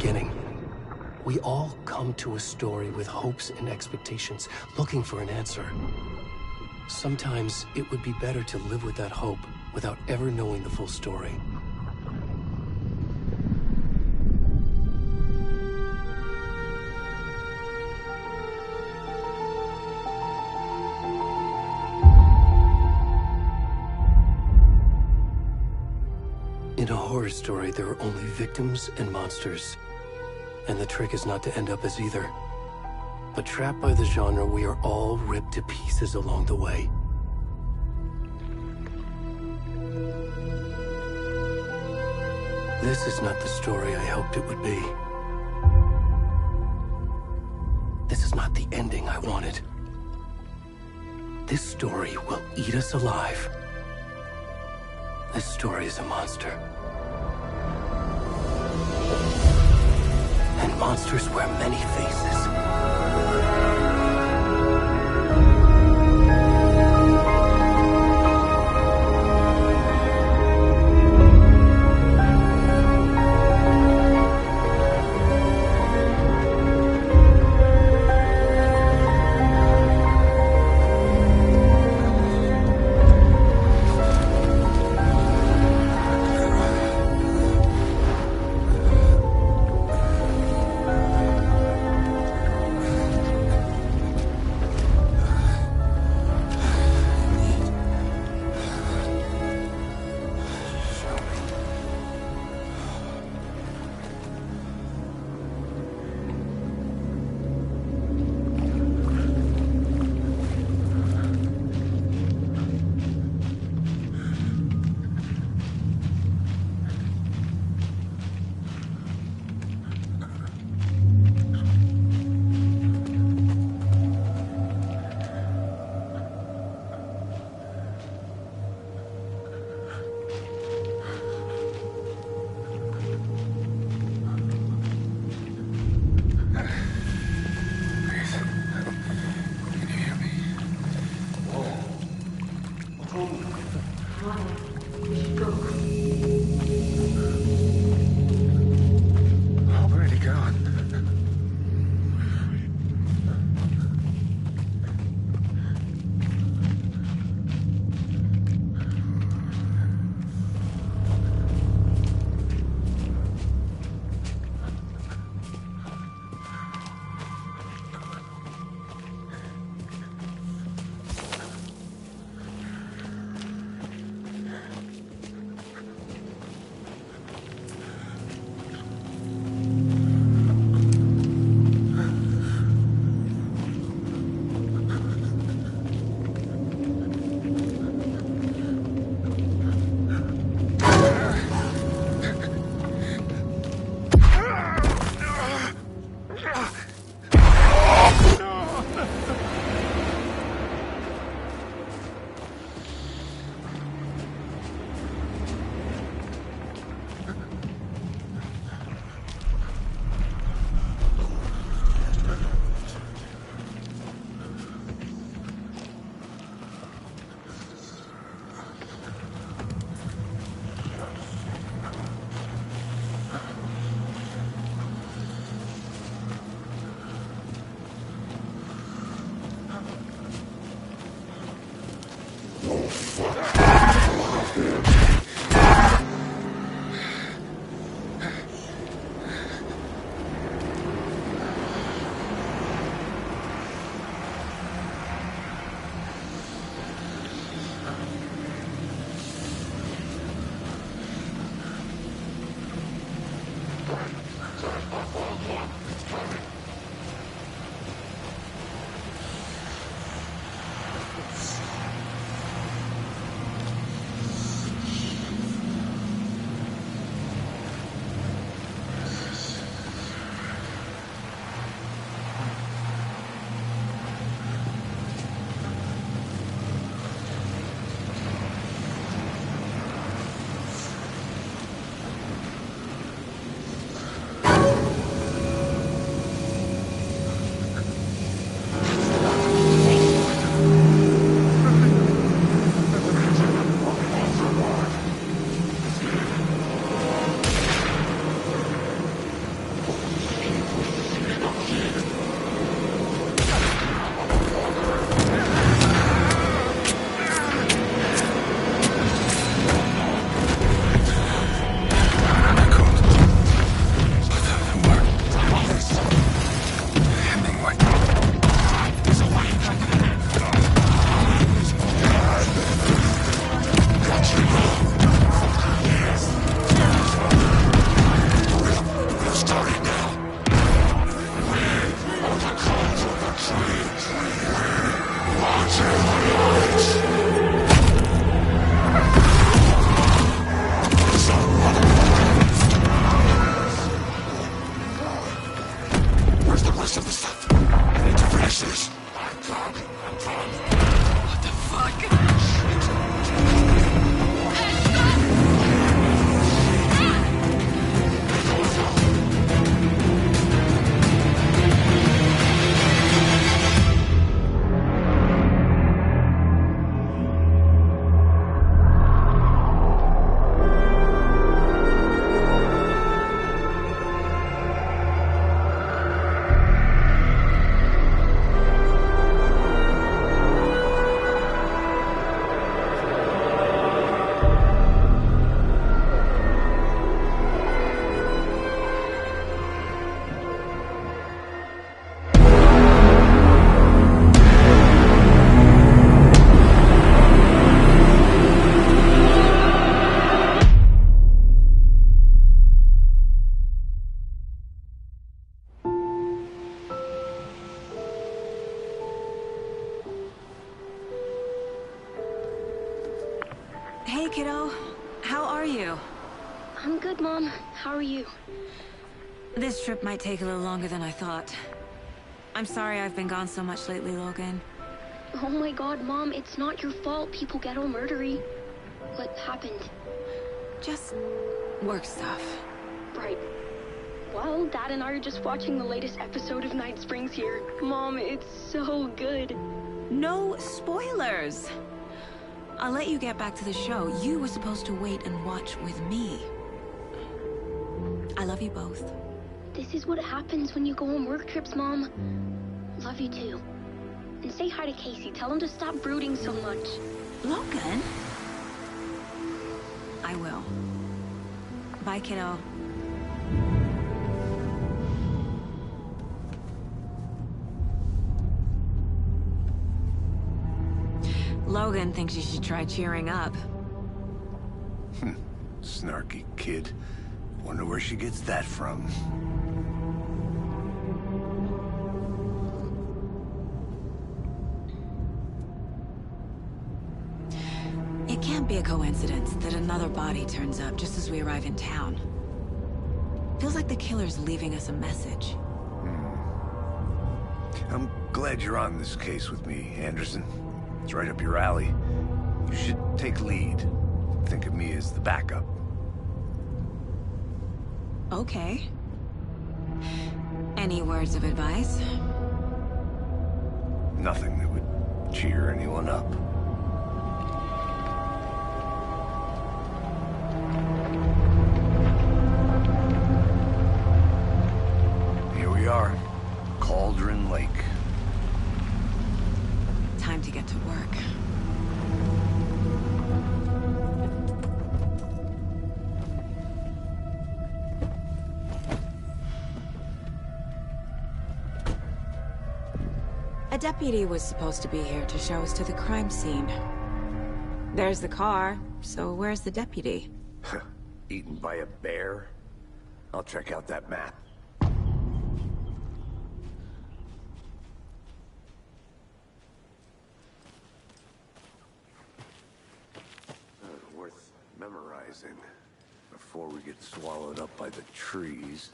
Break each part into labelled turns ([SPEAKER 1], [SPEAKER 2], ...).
[SPEAKER 1] beginning. We all come to a story with hopes and expectations, looking for an answer. Sometimes it would be better to live with that hope without ever knowing the full story. In a horror story, there are only victims and monsters. And the trick is not to end up as either. But trapped by the genre, we are all ripped to pieces along the way. This is not the story I hoped it would be. This is not the ending I wanted. This story will eat us alive. This story is a monster. And monsters wear many faces.
[SPEAKER 2] Hey, kiddo. How are you?
[SPEAKER 3] I'm good, Mom. How are you?
[SPEAKER 2] This trip might take a little longer than I thought. I'm sorry I've been gone so much lately, Logan.
[SPEAKER 3] Oh my god, Mom, it's not your fault people get all murdery. What happened?
[SPEAKER 2] Just work stuff.
[SPEAKER 3] Right. Well, Dad and I are just watching the latest episode of Night Springs here. Mom, it's so good.
[SPEAKER 2] No spoilers! I'll let you get back to the show. You were supposed to wait and watch with me. I love you both.
[SPEAKER 3] This is what happens when you go on work trips, Mom. Love you too. And say hi to Casey. Tell him to stop brooding so much.
[SPEAKER 2] Logan? I will. Bye, kiddo. Logan thinks you should try cheering up.
[SPEAKER 4] Snarky kid. Wonder where she gets that from.
[SPEAKER 2] It can't be a coincidence that another body turns up just as we arrive in town. Feels like the killer's leaving us a message.
[SPEAKER 4] I'm glad you're on this case with me, Anderson. It's right up your alley. You should take lead. Think of me as the backup.
[SPEAKER 2] Okay. Any words of advice?
[SPEAKER 4] Nothing that would cheer anyone up. Here we are. Cauldron Lake.
[SPEAKER 2] Time to get to work. A deputy was supposed to be here to show us to the crime scene. There's the car, so where's the deputy?
[SPEAKER 4] Eaten by a bear? I'll check out that map. Worth memorizing before we get swallowed up by the trees.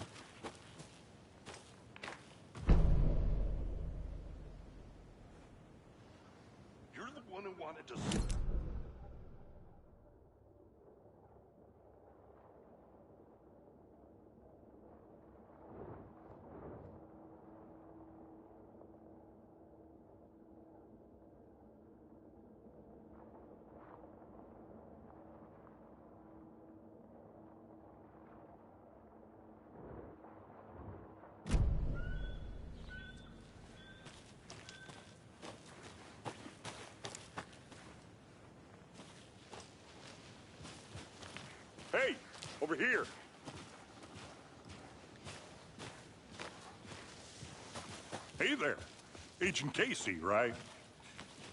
[SPEAKER 5] You're the one who wanted to... Hey, over here. Hey there. Agent Casey, right?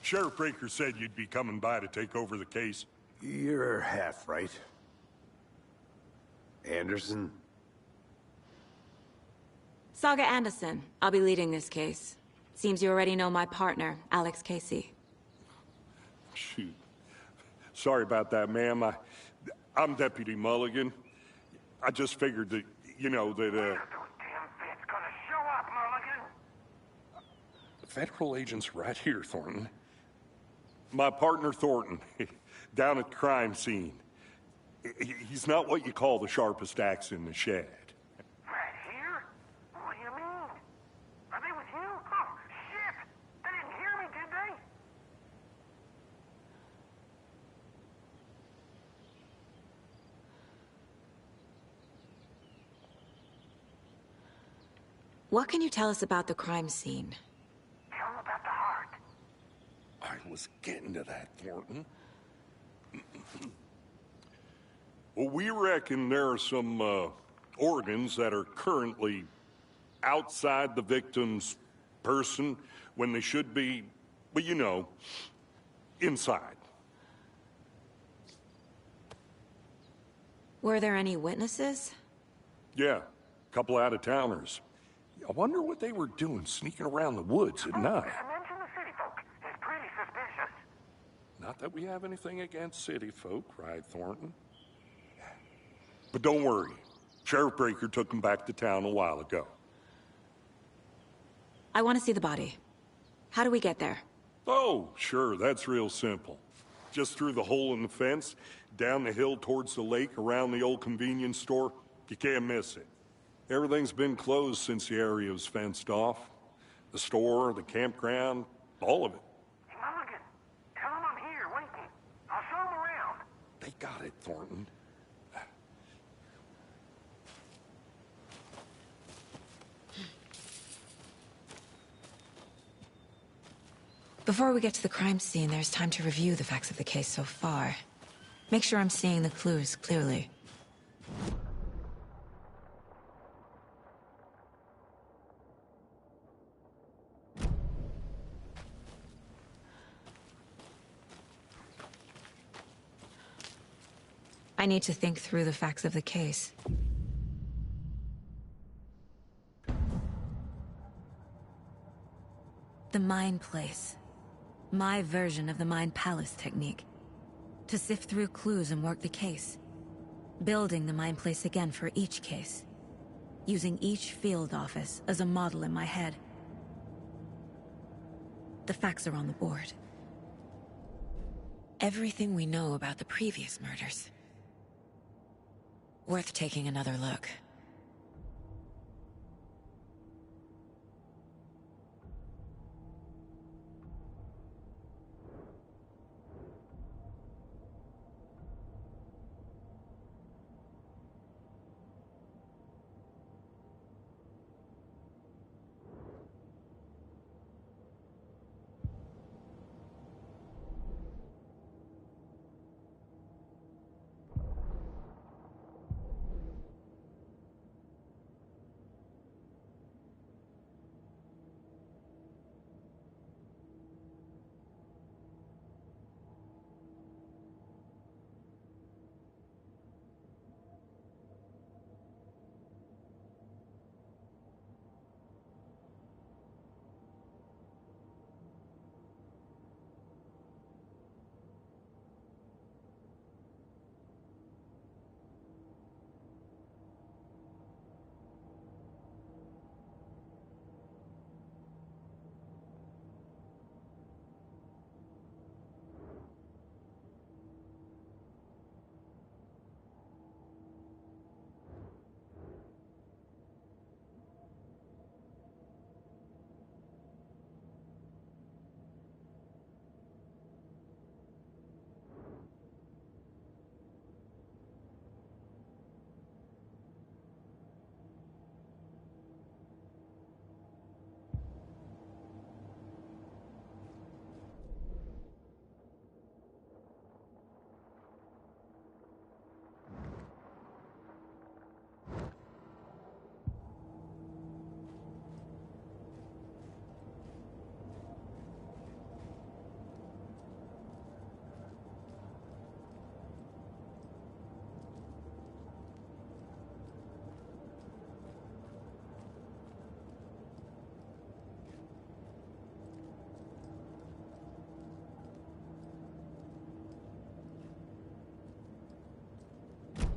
[SPEAKER 5] Sheriff Breaker said you'd be coming by to take over the case.
[SPEAKER 4] You're half right. Anderson?
[SPEAKER 2] Saga Anderson. I'll be leading this case. Seems you already know my partner, Alex Casey.
[SPEAKER 5] Shoot. Sorry about that, ma'am. I'm Deputy Mulligan. I just figured that, you know, that,
[SPEAKER 6] Those damn feds gonna show up, Mulligan.
[SPEAKER 5] The federal agent's right here, Thornton. My partner, Thornton, down at the crime scene. He's not what you call the sharpest axe in the shed.
[SPEAKER 6] Right here? What do you mean? Are they with you? Oh, shit! They didn't hear me, did they?
[SPEAKER 2] What can you tell us about the crime scene?
[SPEAKER 6] Tell them about the heart.
[SPEAKER 5] I was getting to that, Thornton. Well, we reckon there are some organs that are currently outside the victim's person when they should be, well, you know, inside.
[SPEAKER 2] Were there any witnesses?
[SPEAKER 5] Yeah, a couple out-of-towners. I wonder what they were doing sneaking around the woods at night.
[SPEAKER 6] Mention the city folk. It's pretty suspicious.
[SPEAKER 5] Not Not that we have anything against city folk, right, Thornton? But don't worry. Sheriff Breaker took him back to town a while ago.
[SPEAKER 2] I want to see the body. How do we get there?
[SPEAKER 5] Oh, sure, that's real simple. Just through the hole in the fence, down the hill towards the lake, around the old convenience store. You can't miss it. Everything's been closed since the area was fenced off. The store, the campground, all of it.
[SPEAKER 6] Hey, Mulligan, tell him I'm here, waiting. I'll show him around.
[SPEAKER 5] They got it, Thornton.
[SPEAKER 2] Before we get to the crime scene, there's time to review the facts of the case so far. Make sure I'm seeing the clues clearly. I need to think through the facts of the case. The Mind Place. My version of the Mind Palace technique. To sift through clues and work the case. Building the Mind Place again for each case. Using each field office as a model in my head. The facts are on the board. Everything we know about the previous murders. Worth taking another look.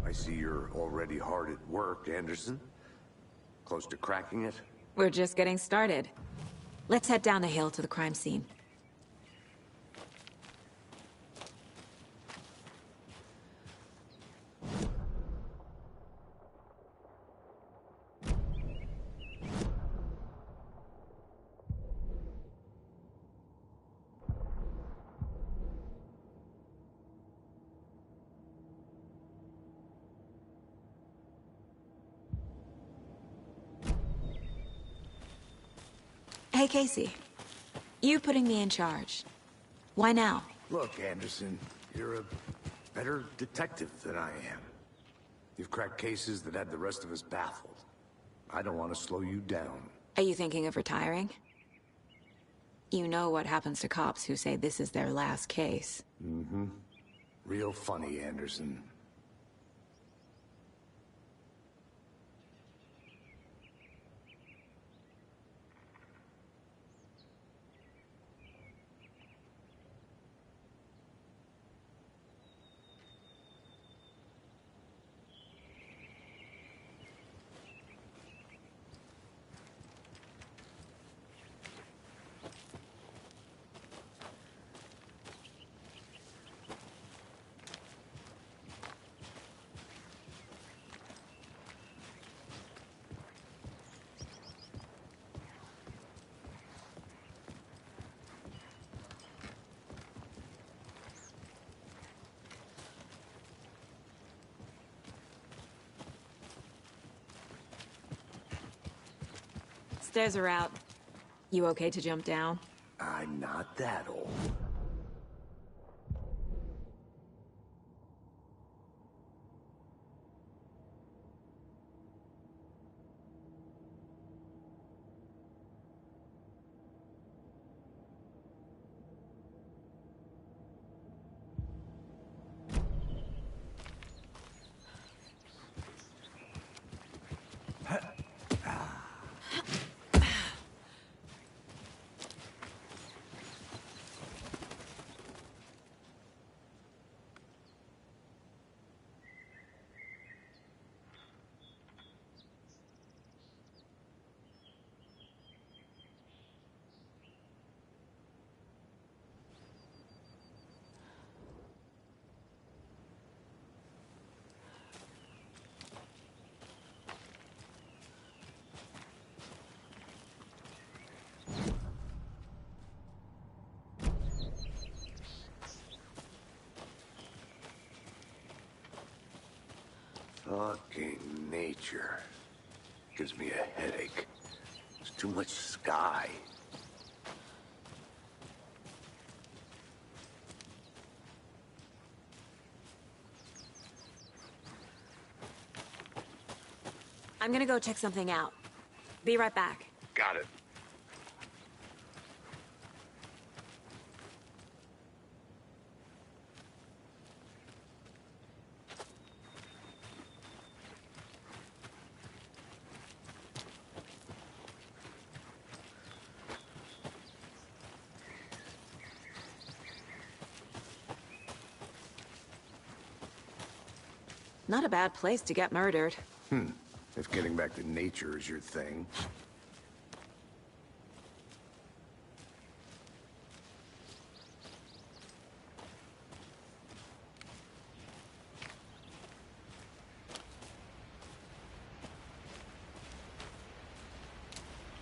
[SPEAKER 4] I see you're already hard at work, Anderson. Close to cracking it?
[SPEAKER 2] We're just getting started. Let's head down the hill to the crime scene. Hey, Casey. You putting me in charge. Why now?
[SPEAKER 4] Look, Anderson, you're a better detective than I am. You've cracked cases that had the rest of us baffled. I don't want to slow you down.
[SPEAKER 2] Are you thinking of retiring? You know what happens to cops who say this is their last case.
[SPEAKER 4] Mm-hmm. Real funny, Anderson.
[SPEAKER 2] Stairs are out. You okay to jump down?
[SPEAKER 4] I'm not that old. Fucking nature. Gives me a headache. There's too much sky.
[SPEAKER 2] I'm gonna go check something out. Be right back.
[SPEAKER 4] Got it.
[SPEAKER 2] Not a bad place to get murdered.
[SPEAKER 4] If getting back to nature is your thing.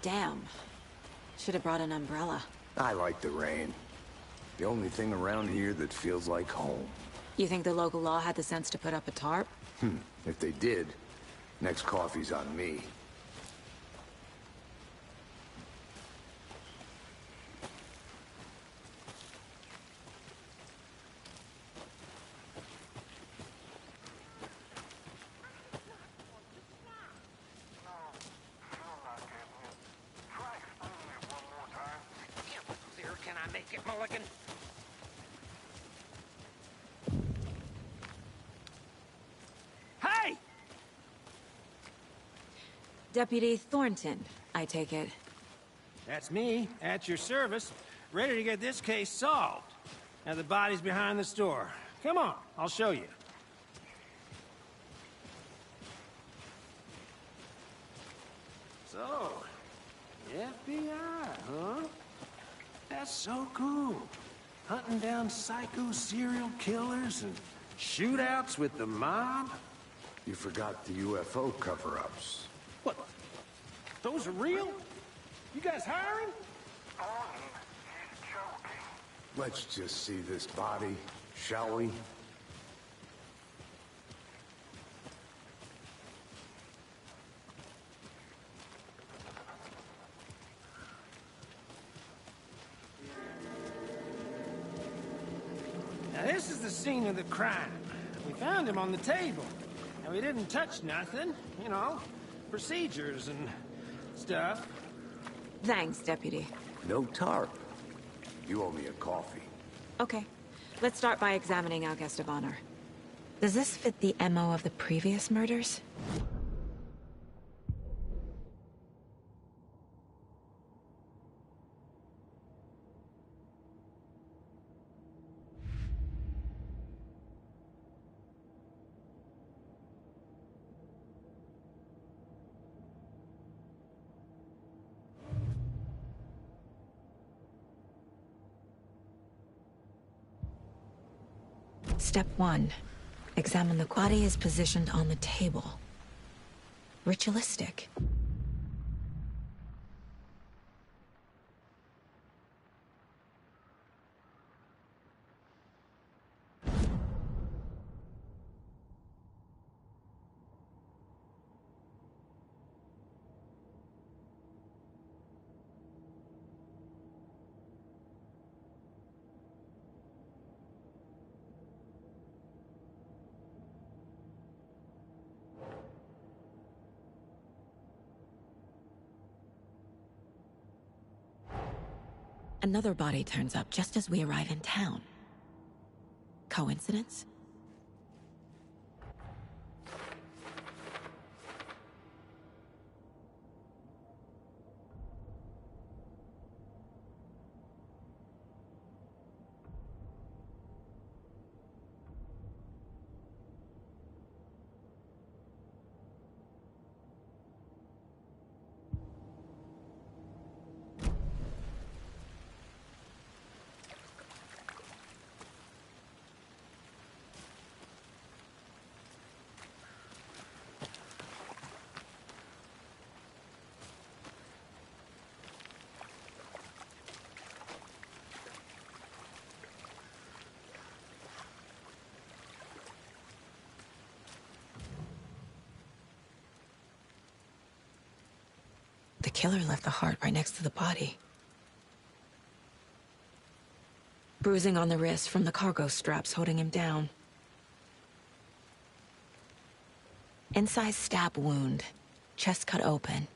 [SPEAKER 2] Damn. Should have brought an umbrella.
[SPEAKER 4] I like the rain. The only thing around here that feels like home.
[SPEAKER 2] You think the local law had the sense to put up a tarp?
[SPEAKER 4] If they did, next coffee's on me.
[SPEAKER 6] Can I make it, Mulligan? Hey!
[SPEAKER 2] Deputy Thornton, I take it.
[SPEAKER 7] That's me, at your service, ready to get this case solved. Now the body's behind the store. Come on, I'll show you. So, the FBI, huh? That's so cool. Hunting down psycho serial killers and shootouts with the mob.
[SPEAKER 4] You forgot the UFO cover-ups.
[SPEAKER 7] What? Those are real? You guys hiring?
[SPEAKER 6] He's joking.
[SPEAKER 4] Let's just see this body, shall we?
[SPEAKER 7] Now this is the scene of the crime. We found him on the table. And we didn't touch nothing, you know, procedures and stuff.
[SPEAKER 2] Thanks, Deputy.
[SPEAKER 4] No tarp. You owe me a coffee.
[SPEAKER 2] Okay. Let's start by examining our guest of honor. Does this fit the MO of the previous murders? Step 1. Examine the body is positioned on the table. Ritualistic. Another body turns up just as we arrive in town. Coincidence? The killer left the heart right next to the body. Bruising on the wrist from the cargo straps holding him down. Incised stab wound. Chest cut open.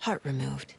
[SPEAKER 2] Heart removed.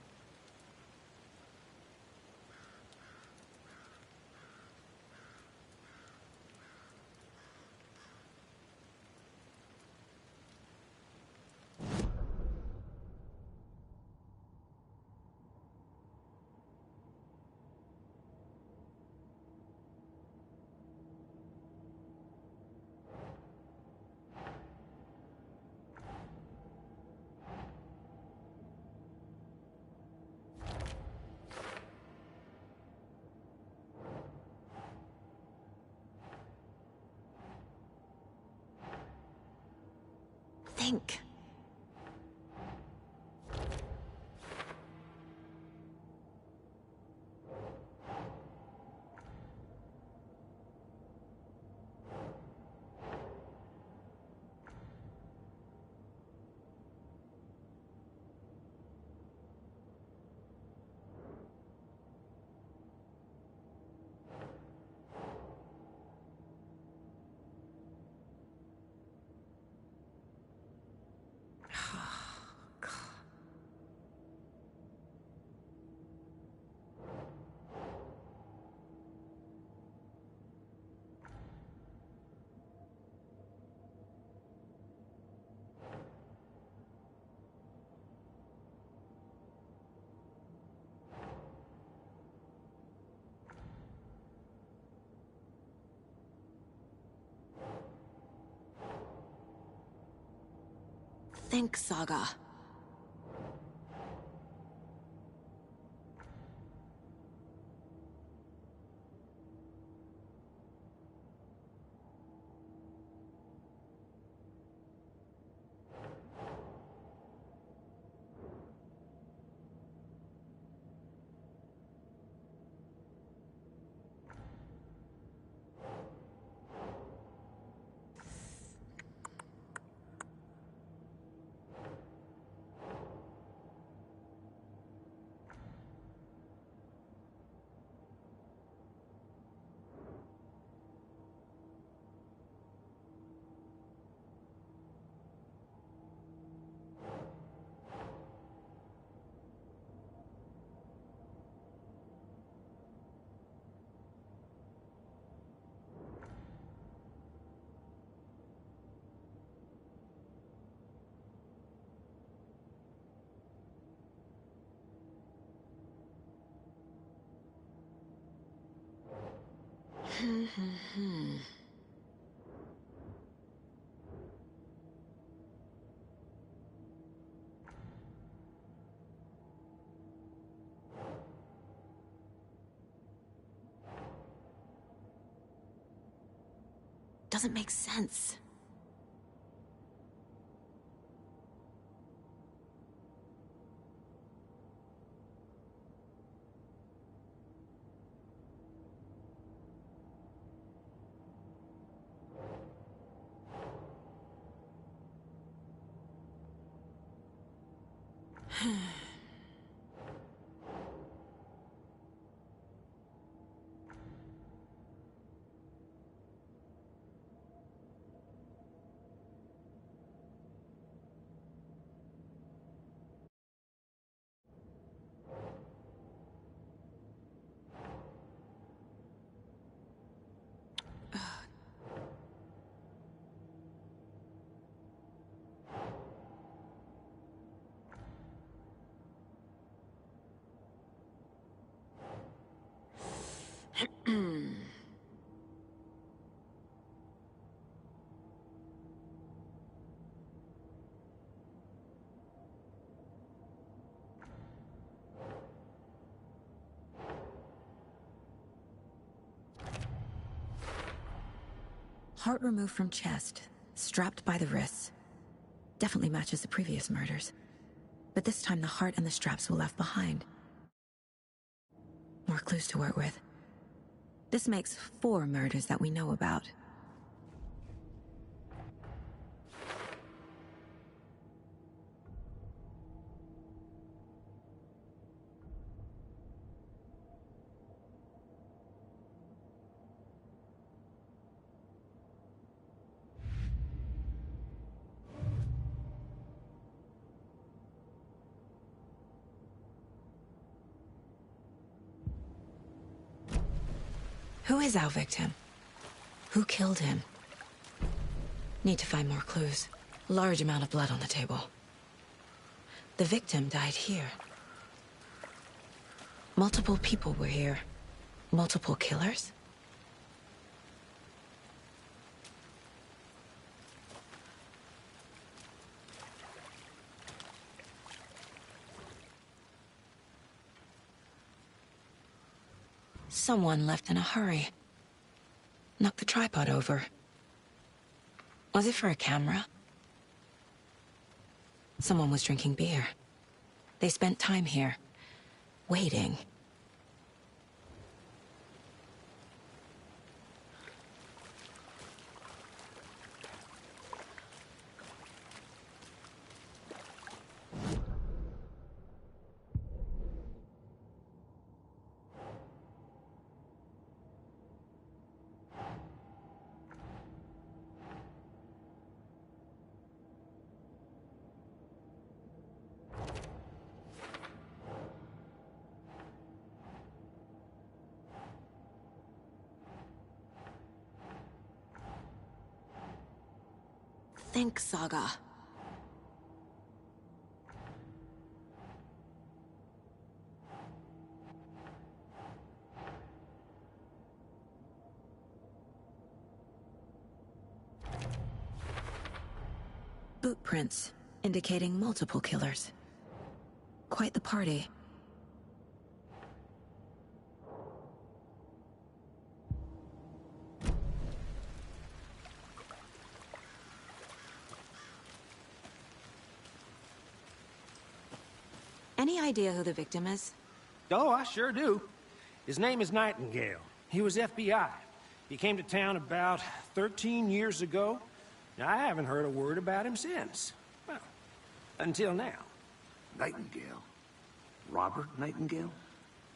[SPEAKER 2] Think. Think, Saga. Doesn't make sense. Heart removed from chest, strapped by the wrists. Definitely matches the previous murders. But this time the heart and the straps were left behind. More clues to work with. This makes 4 murders that we know about. Who is our victim? Who killed him? Need to find more clues. Large amount of blood on the table. The victim died here. Multiple people were here. Multiple killers? Someone left in a hurry. Knocked the tripod over. Was it for a camera? Someone was drinking beer. They spent time here, waiting. Think, Saga. Boot prints, indicating multiple killers. Quite the party. Any idea who the victim is?
[SPEAKER 7] Oh, I sure do. His name is Nightingale. He was FBI. He came to town about 13 years ago. Now, I haven't heard a word about him since. Well, until now.
[SPEAKER 4] Nightingale? Robert Nightingale?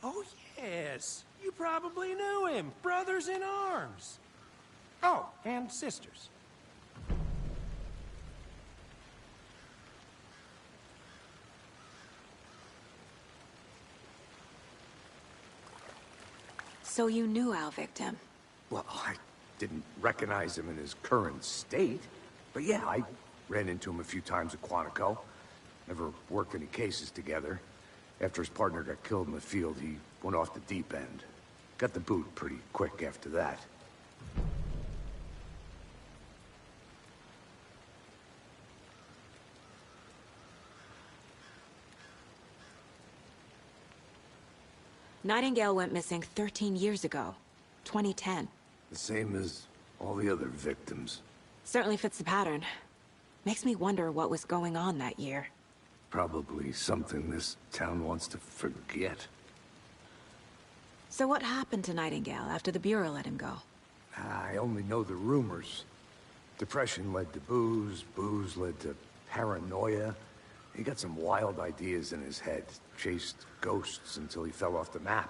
[SPEAKER 7] Oh, yes. You probably knew him. Brothers in arms. Oh, and sisters.
[SPEAKER 2] So you knew our victim?
[SPEAKER 4] Well, I didn't recognize him in his current state. But yeah, I ran into him a few times at Quantico. Never worked any cases together. After his partner got killed in the field, he went off the deep end. Got the boot pretty quick after that.
[SPEAKER 2] Nightingale went missing 13 years ago. 2010.
[SPEAKER 4] The same as all the other victims.
[SPEAKER 2] Certainly fits the pattern. Makes me wonder what was going on that year.
[SPEAKER 4] Probably something this town wants to forget.
[SPEAKER 2] So what happened to Nightingale after the Bureau let him go?
[SPEAKER 4] I only know the rumors. Depression led to booze, booze led to paranoia. He got some wild ideas in his head, chased ghosts until he fell off the map.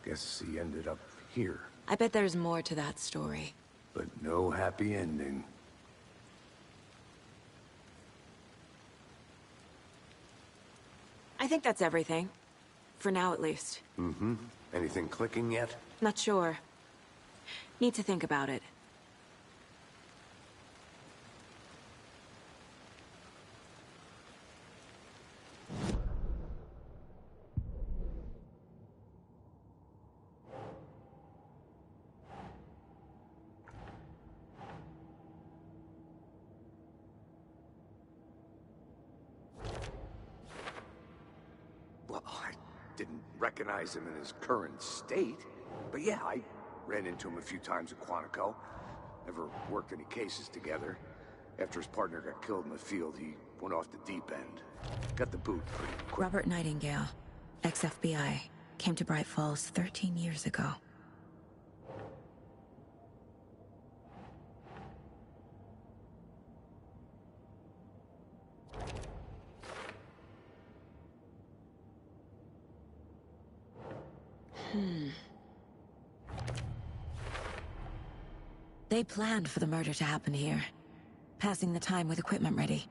[SPEAKER 4] Guess he ended up here.
[SPEAKER 2] I bet there's more to that story.
[SPEAKER 4] But no happy ending.
[SPEAKER 2] I think that's everything. For now, at least.
[SPEAKER 4] Mm-hmm. Anything clicking yet?
[SPEAKER 2] Not sure. Need to think about it.
[SPEAKER 4] Well, I didn't recognize him in his current state. But yeah, I ran into him a few times at Quantico. Never worked any cases together. After his partner got killed in the field, he went off the deep end. Got the boot pretty quick.
[SPEAKER 2] Robert Nightingale, ex-FBI, came to Bright Falls 13 years ago. They planned for the murder to happen here, passing the time with equipment ready.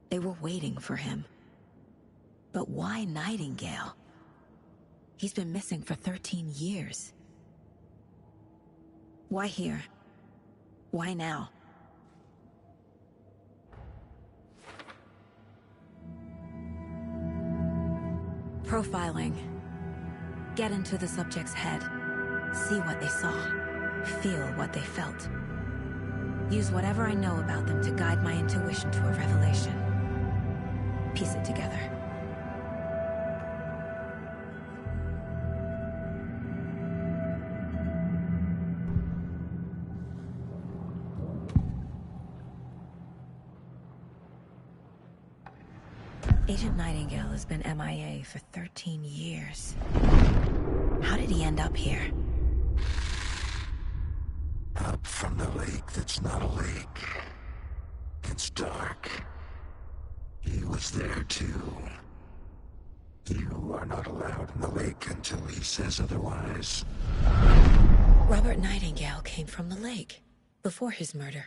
[SPEAKER 2] They were waiting for him. But why Nightingale? He's been missing for 13 years. Why here? Why now? Profiling. Get into the subject's head. See what they saw. Feel what they felt. Use whatever I know about them to guide my intuition to a revelation. Piece it together. Agent Nightingale has been MIA for 13 years. How did he end up here?
[SPEAKER 8] Up from the lake that's not a lake. It's dark. He was there too. You are not allowed in the lake until he says otherwise.
[SPEAKER 2] Robert Nightingale came from the lake, before his murder.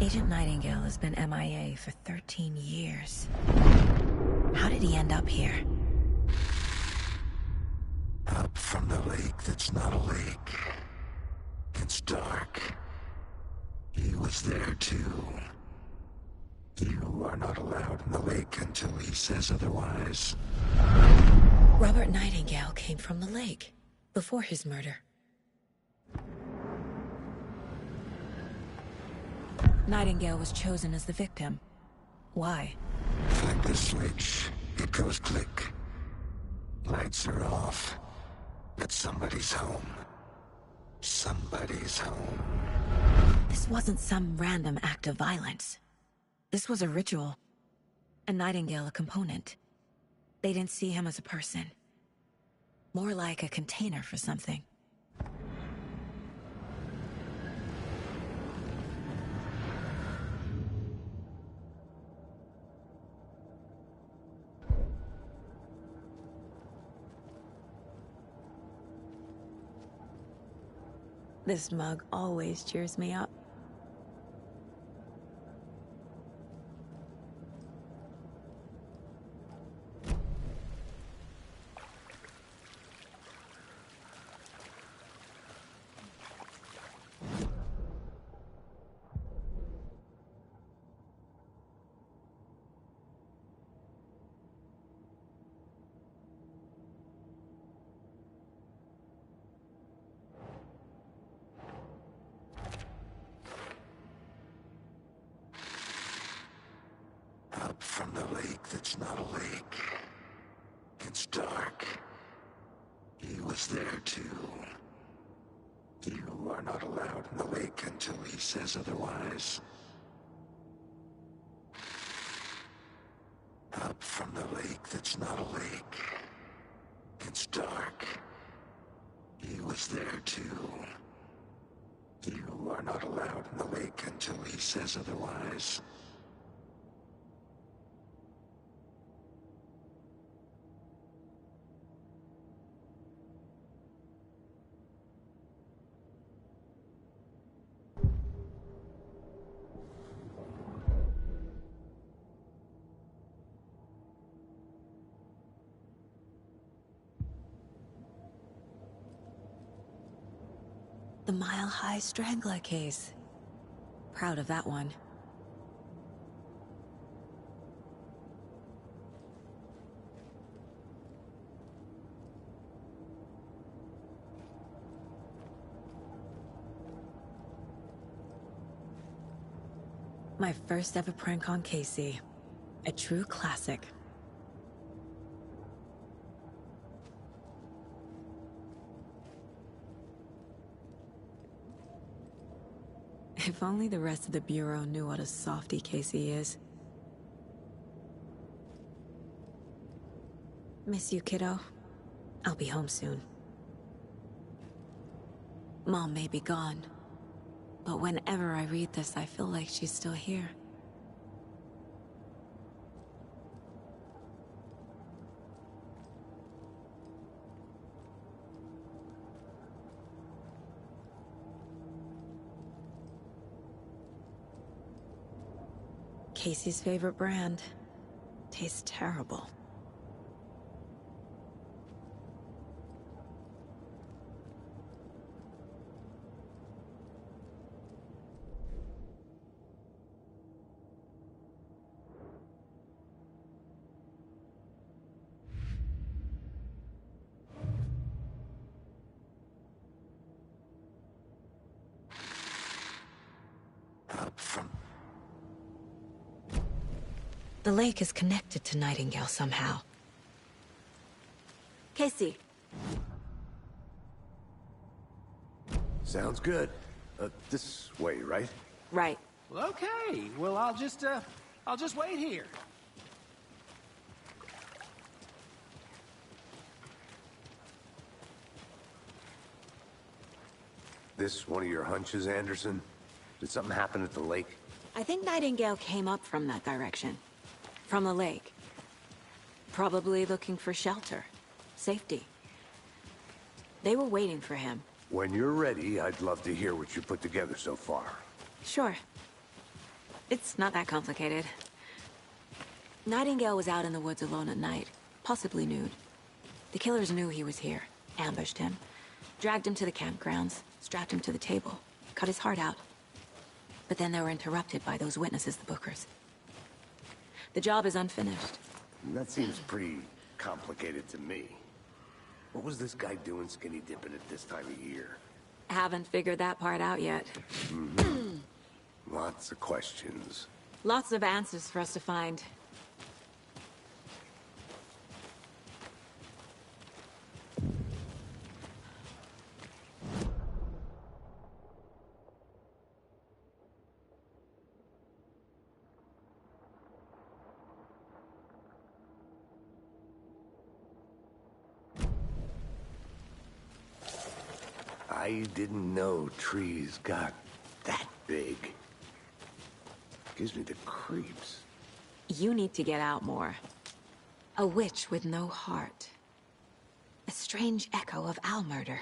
[SPEAKER 2] Agent Nightingale has been MIA for 13 years. How did he end up here?
[SPEAKER 8] Up from the lake that's not a lake. It's dark. He was there too. You are not allowed in the lake until he says otherwise.
[SPEAKER 2] Robert Nightingale came from the lake, before his murder. Nightingale was chosen as the victim. Why?
[SPEAKER 8] Flick the switch. It goes click. Lights are off. But somebody's home. Somebody's home.
[SPEAKER 2] This wasn't some random act of violence. This was a ritual. And Nightingale a component. They didn't see him as a person. More like a container for something. This mug always cheers me up.
[SPEAKER 8] Up from the lake that's not a lake. It's dark. He was there too. You are not allowed in the lake until he says otherwise. Up from the lake that's not a lake. It's dark. He was there too. You are not allowed in the lake until he says otherwise.
[SPEAKER 2] The Mile High Strangler case. Proud of that one. My first ever prank on Casey. A true classic. If only the rest of the Bureau knew what a softy Casey is. Miss you, kiddo. I'll be home soon. Mom may be gone, but whenever I read this, I feel like she's still here. Casey's favorite brand. Tastes terrible. The lake is connected to Nightingale somehow. Casey.
[SPEAKER 4] Sounds good. This way, right?
[SPEAKER 2] Right.
[SPEAKER 7] Well, okay. Well, I'll just wait here.
[SPEAKER 4] This one of your hunches, Anderson? Did something happen at the lake?
[SPEAKER 2] I think Nightingale came up from that direction. From the lake. Probably looking for shelter. Safety. They were waiting for him.
[SPEAKER 4] When you're ready, I'd love to hear what you put together so far.
[SPEAKER 2] Sure. It's not that complicated. Nightingale was out in the woods alone at night, possibly nude. The killers knew he was here, ambushed him, dragged him to the campgrounds, strapped him to the table, cut his heart out. But then they were interrupted by those witnesses, the Bookers. The job is unfinished.
[SPEAKER 4] That seems pretty complicated to me. What was this guy doing skinny dipping at this time of year?
[SPEAKER 2] Haven't figured that part out yet.
[SPEAKER 4] Lots of questions.
[SPEAKER 2] Lots of answers for us to find.
[SPEAKER 4] I didn't know trees got that big. Gives me the creeps.
[SPEAKER 2] You need to get out more. A witch with no heart. A strange echo of owl murder.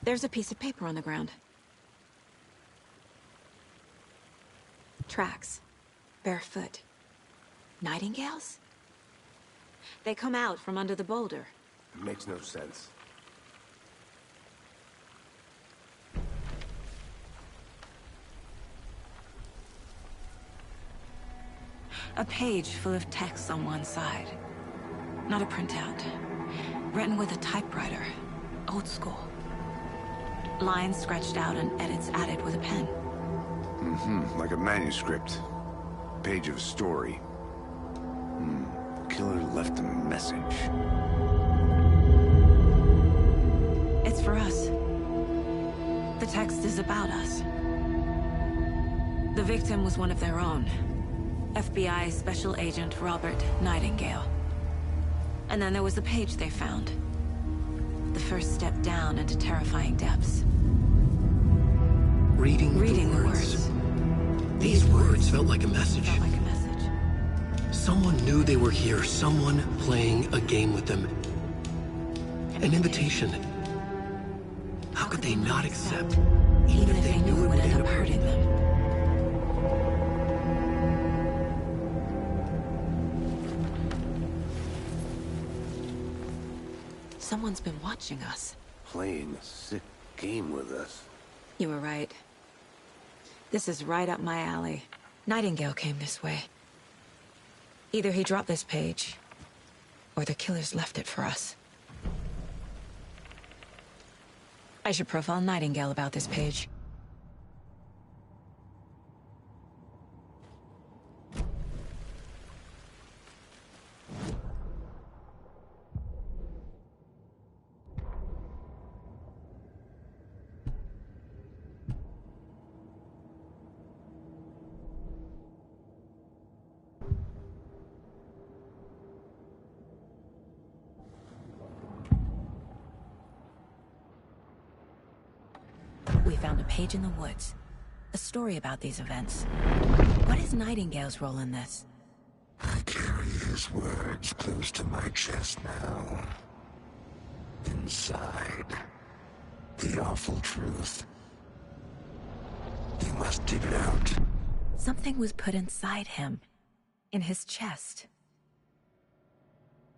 [SPEAKER 2] There's a piece of paper on the ground. Tracks. Barefoot. Nightingales? They come out from under the boulder.
[SPEAKER 4] Makes no sense.
[SPEAKER 2] A page full of text on one side. Not a printout. Written with a typewriter. Old school. Lines scratched out and edits added with a pen.
[SPEAKER 4] Like a manuscript. Page of a story. Killer left a message.
[SPEAKER 2] It's for us. The text is about us. The victim was one of their own. FBI Special Agent Robert Nightingale. And then there was the page they found. The first step down into terrifying depths.
[SPEAKER 1] Reading the words. These words felt like a message. Someone knew they were here. Someone playing a game with them. An invitation. How could they not accept, even if they knew it would end up hurting them?
[SPEAKER 2] Someone's been watching us.
[SPEAKER 4] Playing a sick game with us.
[SPEAKER 2] You were right. This is right up my alley. Nightingale came this way. Either he dropped this page, or the killers left it for us. I should profile Nightingale about this page. We found a page in the woods. A story about these events. What is Nightingale's role in this?
[SPEAKER 8] I carry his words close to my chest now. Inside, the awful truth. You must dig it out.
[SPEAKER 2] Something was put inside him. In his chest.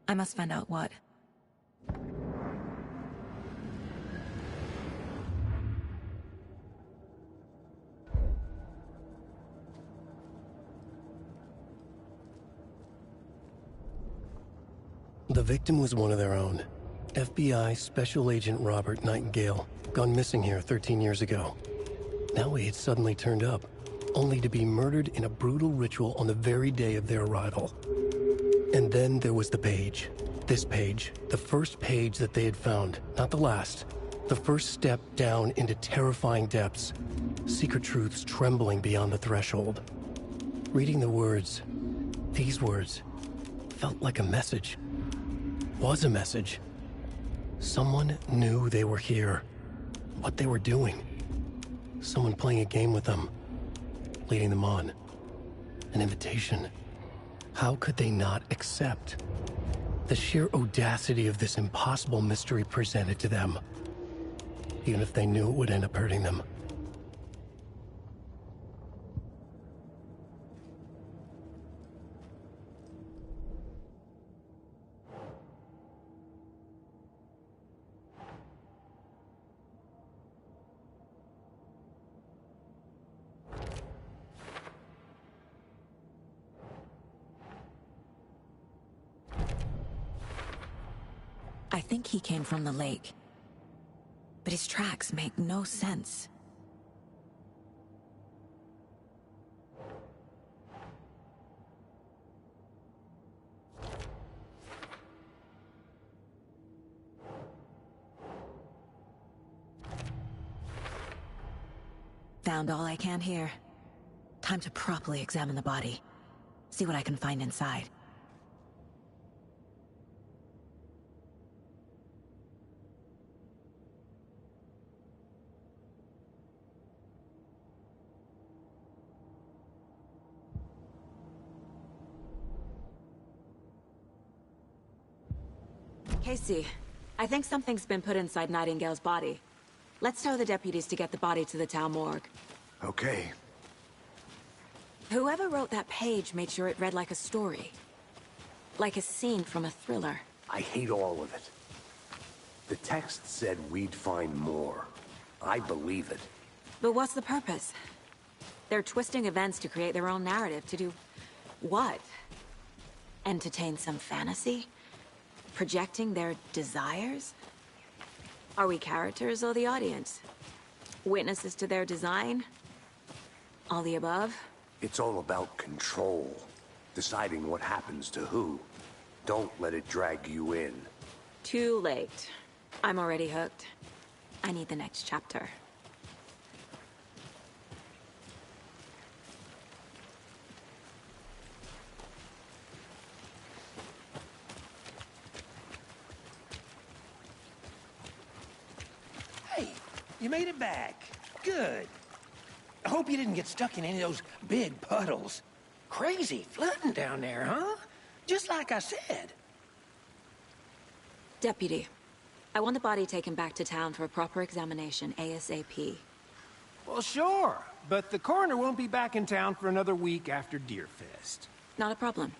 [SPEAKER 2] I must find out what.
[SPEAKER 1] The victim was one of their own. FBI Special Agent Robert Nightingale, gone missing here 13 years ago. Now he had suddenly turned up, only to be murdered in a brutal ritual on the very day of their arrival. And then there was the page. This page, the first page that they had found, not the last. The first step down into terrifying depths. Secret truths trembling beyond the threshold. Reading the words, these words, felt like a message. Was a message. Someone knew they were here. What they were doing. Someone playing a game with them. Leading them on. An invitation. How could they not accept? The sheer audacity of this impossible mystery presented to them. Even if they knew it would end up hurting them.
[SPEAKER 2] I think he came from the lake. But his tracks make no sense. Found all I can here. Time to properly examine the body. See what I can find inside. Casey, I think something's been put inside Nightingale's body. Let's tell the deputies to get the body to the town morgue.
[SPEAKER 4] Okay.
[SPEAKER 2] Whoever wrote that page made sure it read like a story. Like a scene from a thriller.
[SPEAKER 4] I hate all of it. The text said we'd find more. I believe it.
[SPEAKER 2] But what's the purpose? They're twisting events to create their own narrative. To do what? Entertain some fantasy? Projecting their desires? Are we characters or the audience? Witnesses to their design? All the above?
[SPEAKER 4] It's all about control. Deciding what happens to who. Don't let it drag you in.
[SPEAKER 2] Too late. I'm already hooked. I need the next chapter.
[SPEAKER 7] Hey, you made it back. Good. I hope you didn't get stuck in any of those big puddles. Crazy flooding down there, huh? Just like I said.
[SPEAKER 2] Deputy, I want the body taken back to town for a proper examination ASAP.
[SPEAKER 7] Well, sure. But the coroner won't be back in town for another week after Deerfest.
[SPEAKER 2] Not a problem.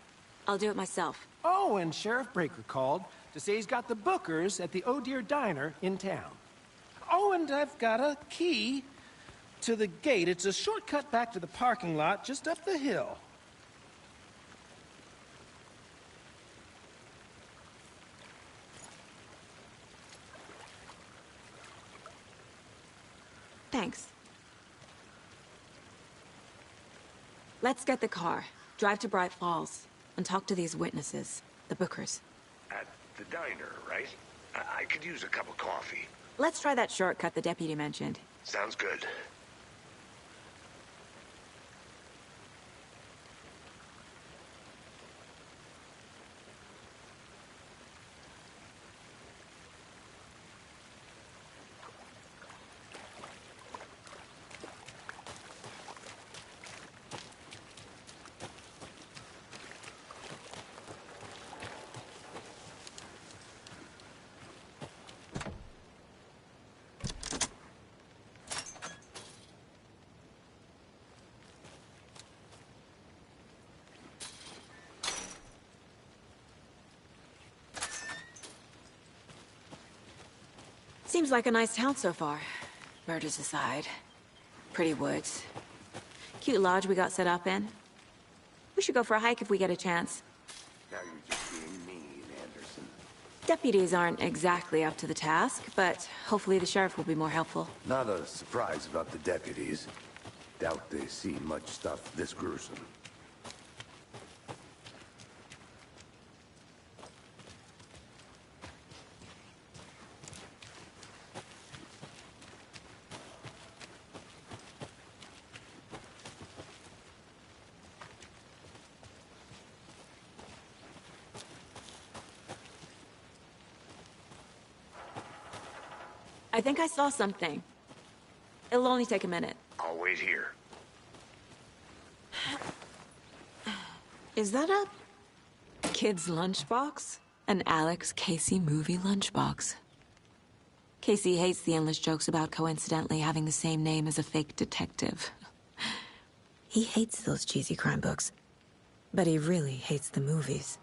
[SPEAKER 2] I'll do it myself.
[SPEAKER 7] Oh, and Sheriff Breaker called to say he's got the Bookers at the Oh Dear Diner in town. Oh, and I've got a key to the gate. It's a shortcut back to the parking lot just up the hill.
[SPEAKER 2] Thanks. Let's get the car, drive to Bright Falls, and talk to these witnesses, the Bookers.
[SPEAKER 8] At the diner, right? I could use a cup of coffee.
[SPEAKER 2] Let's try that shortcut the deputy mentioned.
[SPEAKER 8] Sounds good.
[SPEAKER 2] Seems like a nice town so far. Murders aside. Pretty woods. Cute lodge we got set up in. We should go for a hike if we get a chance.
[SPEAKER 4] Now you're just being mean, Anderson.
[SPEAKER 2] Deputies aren't exactly up to the task, but hopefully the sheriff will be more helpful.
[SPEAKER 4] Not a surprise about the deputies. Doubt they see much stuff this gruesome.
[SPEAKER 2] I think I saw something. It'll only take a minute.
[SPEAKER 8] I'll wait here.
[SPEAKER 2] Is that a kid's lunchbox? An Alex Casey movie lunchbox. Casey hates the endless jokes about coincidentally having the same name as a fake detective. He hates those cheesy crime books, but he really hates the movies.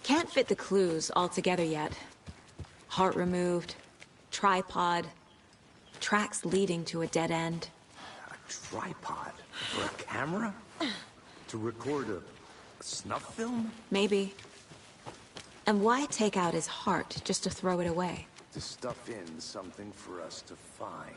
[SPEAKER 2] Can't fit the clues all together yet. Heart removed, tripod, tracks leading to a dead end.
[SPEAKER 4] A tripod? For a camera? To record a snuff film?
[SPEAKER 2] Maybe. And why take out his heart just to throw it away?
[SPEAKER 4] To stuff in something for us to find.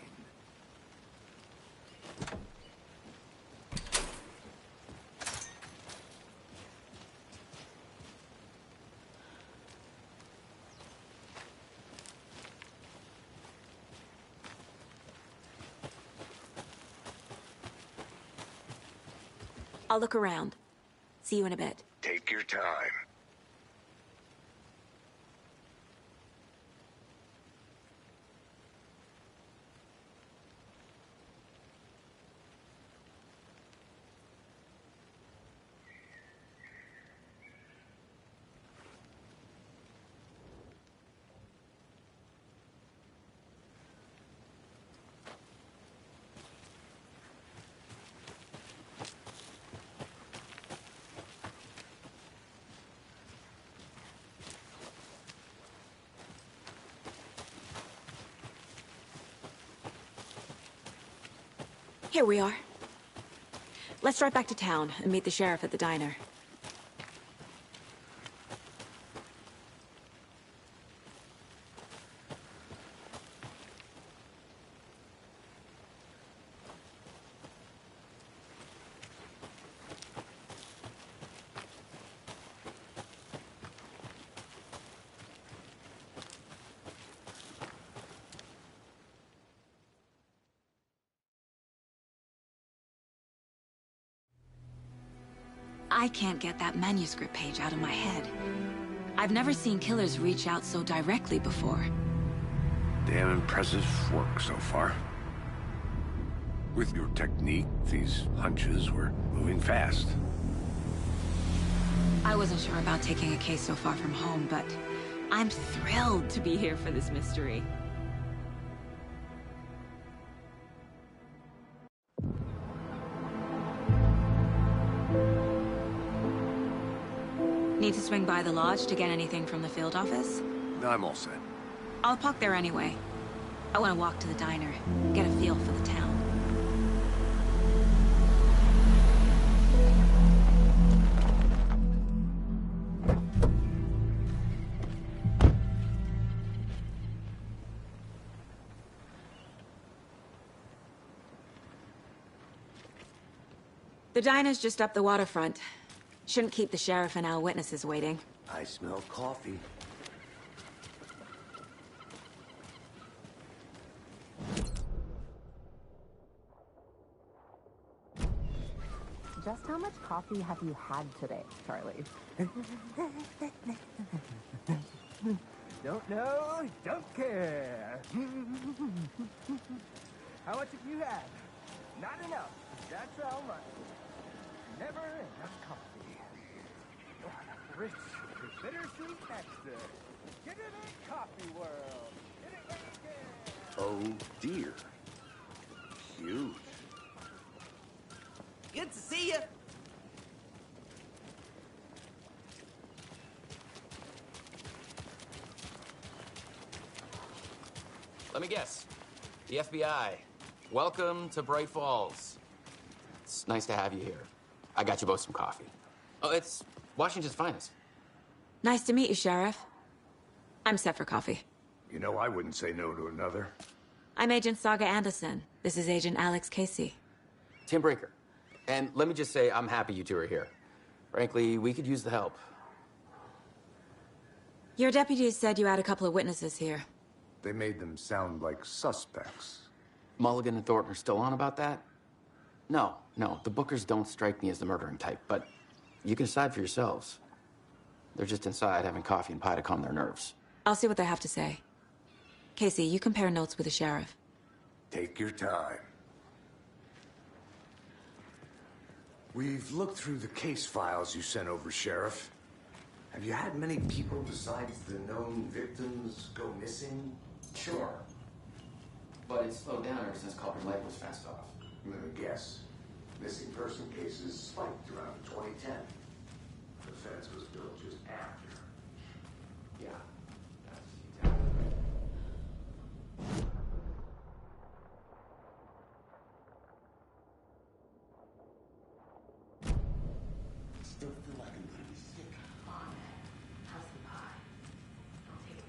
[SPEAKER 2] I'll look around. See you in a bit.
[SPEAKER 8] Take your time.
[SPEAKER 2] Here we are. Let's drive back to town and meet the sheriff at the diner. I can't get that manuscript page out of my head. I've never seen killers reach out so directly before.
[SPEAKER 4] Damn impressive work so far. With your technique, these hunches were moving fast.
[SPEAKER 2] I wasn't sure about taking a case so far from home, but I'm thrilled to be here for this mystery. Need to swing by the lodge to get anything from the field office?
[SPEAKER 4] I'm all set.
[SPEAKER 2] I'll park there anyway. I want to walk to the diner, get a feel for the town. The diner's just up the waterfront. Shouldn't keep the sheriff and our witnesses waiting.
[SPEAKER 4] I smell coffee.
[SPEAKER 9] Just how much coffee have you had today, Charlie?
[SPEAKER 10] Don't know, don't care. How much have you had? Not enough. That's how much. Never enough coffee. Rich, bittersweet nectar. Get it in coffee world. Get it.
[SPEAKER 4] Oh dear. Huge.
[SPEAKER 10] Good to see you.
[SPEAKER 11] Let me guess. The FBI. Welcome to Bright Falls. It's nice to have you here. I got you both some coffee. Oh, it's Washington's finest.
[SPEAKER 2] Nice to meet you, Sheriff. I'm set for coffee.
[SPEAKER 4] You know, I wouldn't say no to another.
[SPEAKER 2] I'm Agent Saga Anderson. This is Agent Alex Casey.
[SPEAKER 11] Tim Breaker. And let me just say, I'm happy you two are here. Frankly, we could use the help.
[SPEAKER 2] Your deputies said you had a couple of witnesses here.
[SPEAKER 4] They made them sound like suspects.
[SPEAKER 11] Mulligan and Thornton are still on about that? No, the Bookers don't strike me as the murdering type, but you can decide for yourselves. They're just inside having coffee and pie to calm their nerves.
[SPEAKER 2] I'll see what they have to say. Casey, you compare notes with the sheriff.
[SPEAKER 4] Take your time. We've looked through the case files you sent over, Sheriff. Have you had many people besides the known victims go missing?
[SPEAKER 11] Sure. But it's slowed down ever since Culper's light was fenced off.
[SPEAKER 4] Let me guess. Missing person cases spiked around 2010. The fence was built just after.
[SPEAKER 11] Yeah, that's exactly right.
[SPEAKER 8] Still feel like I'm gonna be sick.
[SPEAKER 2] On. How's the pie? I'll take it.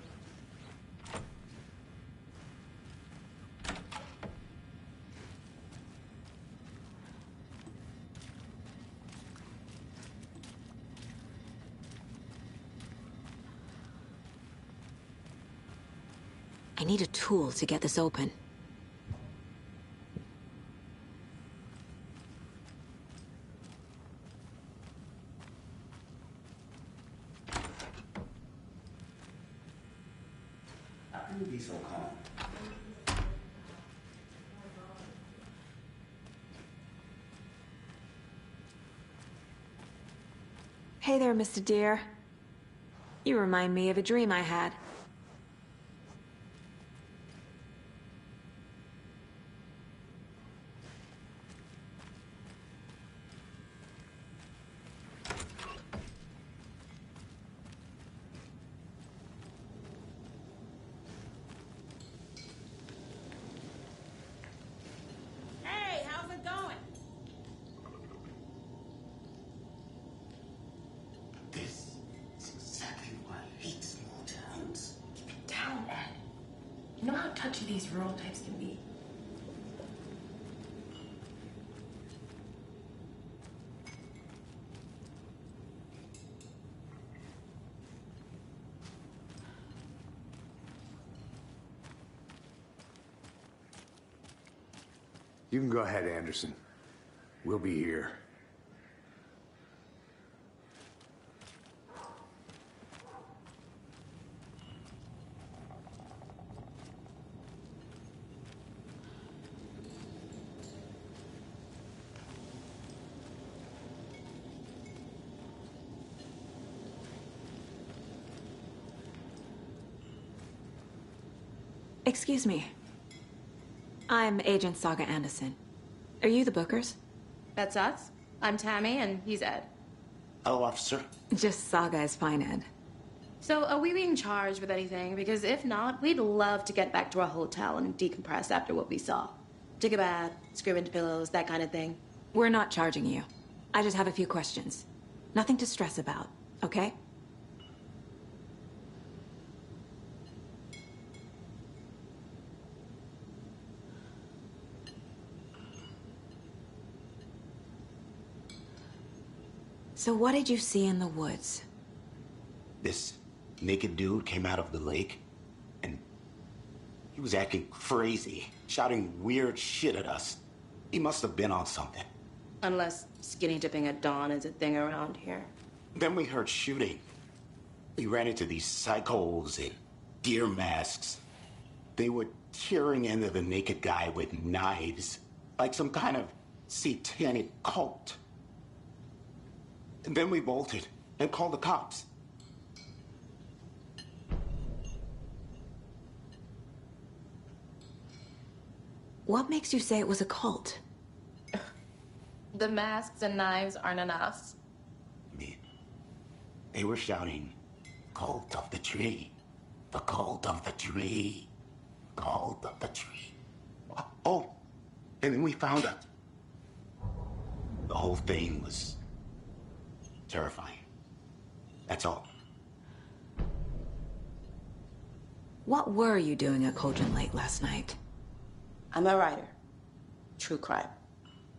[SPEAKER 2] I need a tool to get this open.
[SPEAKER 8] How can you be so calm?
[SPEAKER 2] Hey there, Mr. Deer. You remind me of a dream I had.
[SPEAKER 12] Hey, how's it going?
[SPEAKER 8] This is exactly why I hate small towns.
[SPEAKER 12] Keep it down, Ed. You know how touchy these rural types can be.
[SPEAKER 4] You can go ahead, Anderson. We'll be here.
[SPEAKER 2] Excuse me. I'm Agent Saga Anderson. Are you the Bookers?
[SPEAKER 12] That's us. I'm Tammy, and he's Ed.
[SPEAKER 13] Hello, officer.
[SPEAKER 2] Just Saga is fine, Ed.
[SPEAKER 12] So, are we being charged with anything? Because if not, we'd love to get back to our hotel and decompress after what we saw. Take a bath, scream into pillows, that kind of thing.
[SPEAKER 2] We're not charging you. I just have a few questions. Nothing to stress about, okay? So what did you see in the woods?
[SPEAKER 13] This naked dude came out of the lake, and he was acting crazy, shouting weird shit at us. He must have been on something.
[SPEAKER 12] Unless skinny dipping at dawn is a thing around here.
[SPEAKER 13] Then we heard shooting. We ran into these psychos in deer masks. They were tearing into the naked guy with knives, like some kind of satanic cult. And then we bolted and called the cops.
[SPEAKER 2] What makes you say it was a cult?
[SPEAKER 12] The masks and knives aren't enough.
[SPEAKER 13] They were shouting, "Cult of the tree, the cult of the tree, cult of the tree." Oh, and then we found out. The whole thing was terrifying. That's all.
[SPEAKER 2] What were you doing at Cauldron Lake last night?
[SPEAKER 12] I'm a writer. True crime.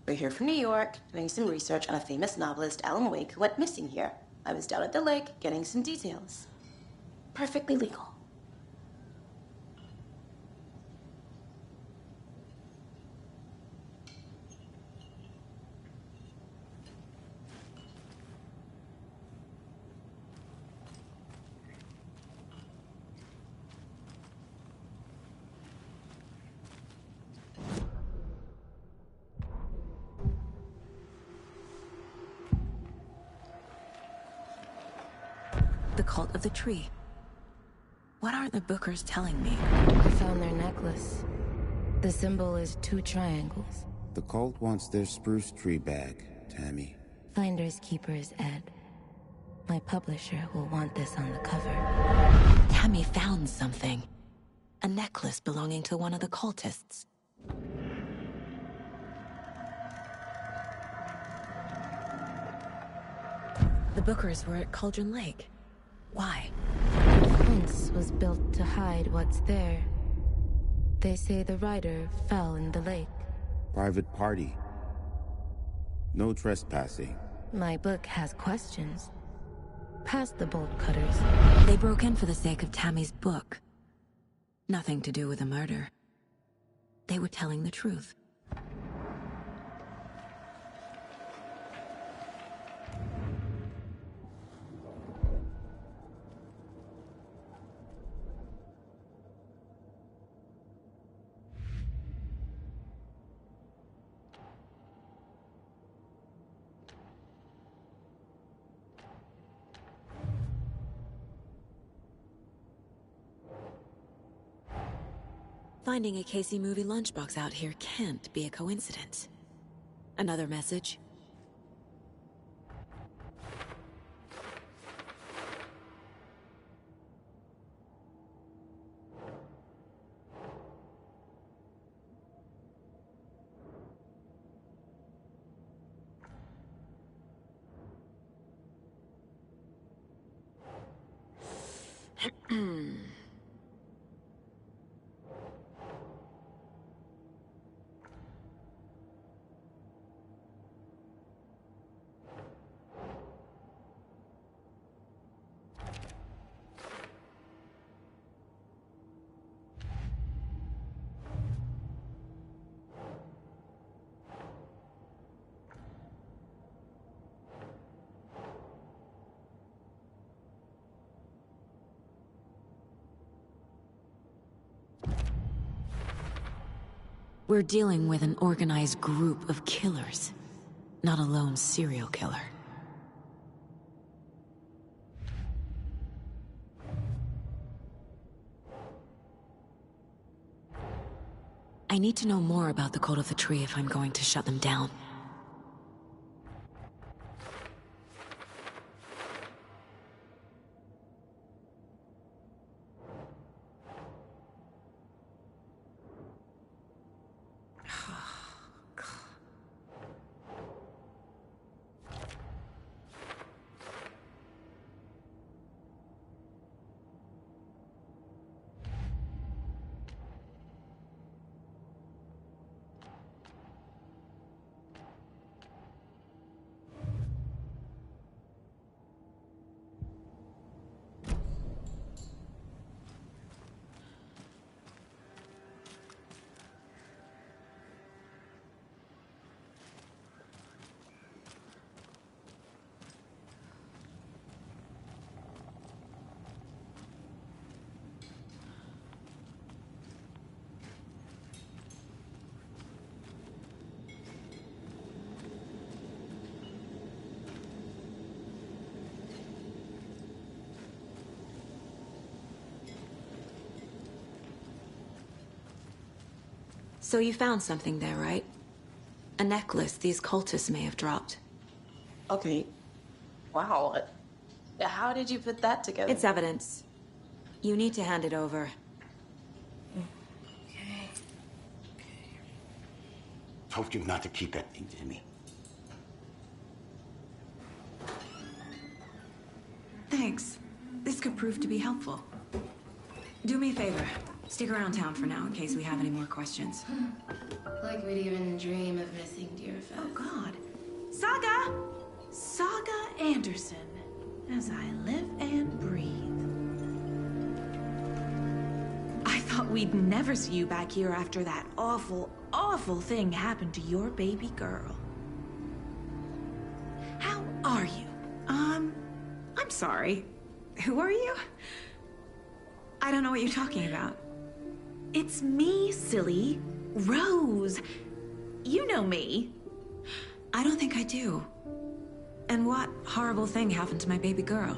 [SPEAKER 12] We're here from New York, doing some research on a famous novelist, Alan Wake, who went missing here. I was down at the lake, getting some details. Perfectly legal.
[SPEAKER 2] The cult of the tree. What aren't the Bookers telling me?
[SPEAKER 14] I found their necklace. The symbol is 2 triangles.
[SPEAKER 15] The cult wants their spruce tree back, Tammy.
[SPEAKER 14] Finders keepers, Ed. My publisher will want this on the cover.
[SPEAKER 2] Tammy found something. A necklace belonging to one of the cultists. The Bookers were at Cauldron Lake. Why?
[SPEAKER 14] The fence was built to hide what's there. They say the writer fell in the lake.
[SPEAKER 15] Private party. No trespassing.
[SPEAKER 14] My book has questions. Past the bolt cutters.
[SPEAKER 2] They broke in for the sake of Tammy's book. Nothing to do with a murder. They were telling the truth. Finding a Casey movie lunchbox out here can't be a coincidence. Another message? We're dealing with an organized group of killers, not a lone serial killer. I need to know more about the Cult of the Tree if I'm going to shut them down. So you found something there, right? A necklace these cultists may have dropped.
[SPEAKER 12] Okay. Wow. How did you put that together?
[SPEAKER 2] It's evidence. You need to hand it over.
[SPEAKER 12] Okay.
[SPEAKER 13] Told you not to keep that thing to me.
[SPEAKER 2] Thanks. This could prove to be helpful. Do me a favor. Stick around town for now in case we have any more questions.
[SPEAKER 12] Like we'd even dream of missing Deerfest.
[SPEAKER 16] Oh, God. Saga! Saga Anderson. As I live and breathe. I thought we'd never see you back here after that awful, awful thing happened to your baby girl. How are you? I'm sorry. Who are you? I don't know what you're talking about. It's me, silly. Rose. You know me.
[SPEAKER 2] I don't think I do. And what horrible thing happened to my baby girl?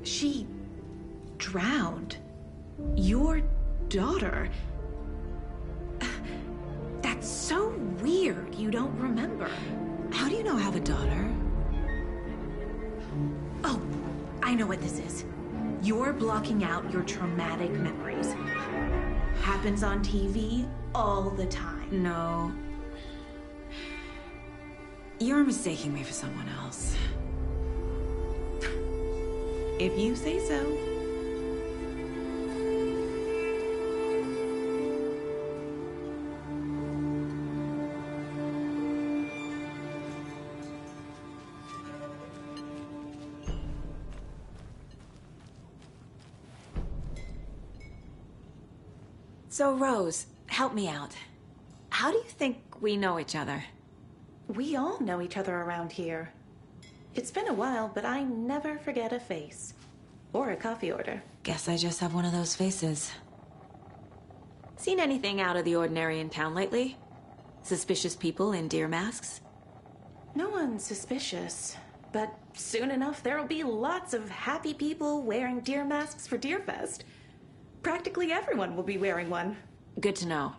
[SPEAKER 16] She drowned. Your daughter. That's so weird you don't remember.
[SPEAKER 2] How do you know I have a daughter?
[SPEAKER 16] Oh, I know what this is. You're blocking out your traumatic memories. Happens on TV all the time.
[SPEAKER 2] No. You're mistaking me for someone else.
[SPEAKER 16] If you say so.
[SPEAKER 2] So, Rose, help me out. How do you think we know each other?
[SPEAKER 16] We all know each other around here. It's been a while, but I never forget a face. Or a coffee order.
[SPEAKER 2] Guess I just have one of those faces. Seen anything out of the ordinary in town lately? Suspicious people in deer masks?
[SPEAKER 16] No one's suspicious. But soon enough, there'll be lots of happy people wearing deer masks for Deerfest. Practically everyone will be wearing one.
[SPEAKER 2] Good to know.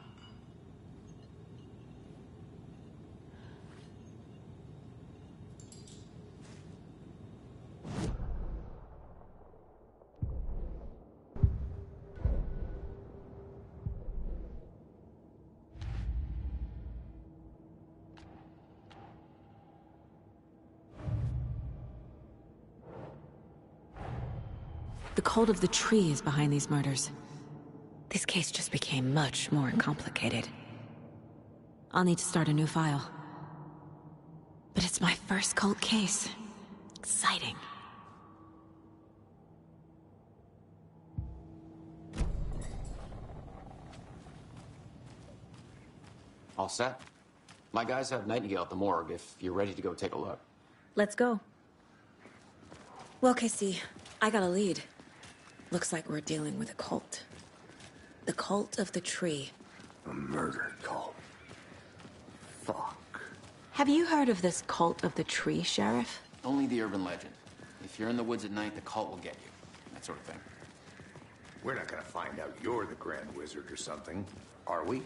[SPEAKER 2] The cult of the tree is behind these murders. This case just became much more complicated. I'll need to start a new file. But it's my first cult case. Exciting.
[SPEAKER 11] All set? My guys have Nightingale at the morgue if you're ready to go take a look.
[SPEAKER 2] Let's go. Well, Casey, I got a lead. Looks like we're dealing with a cult. The cult of the tree.
[SPEAKER 4] A murder cult. Fuck.
[SPEAKER 2] Have you heard of this cult of the tree, Sheriff?
[SPEAKER 11] Only the urban legend. If you're in the woods at night, the cult will get you. That sort of thing.
[SPEAKER 4] We're not gonna find out you're the Grand Wizard or something, are we?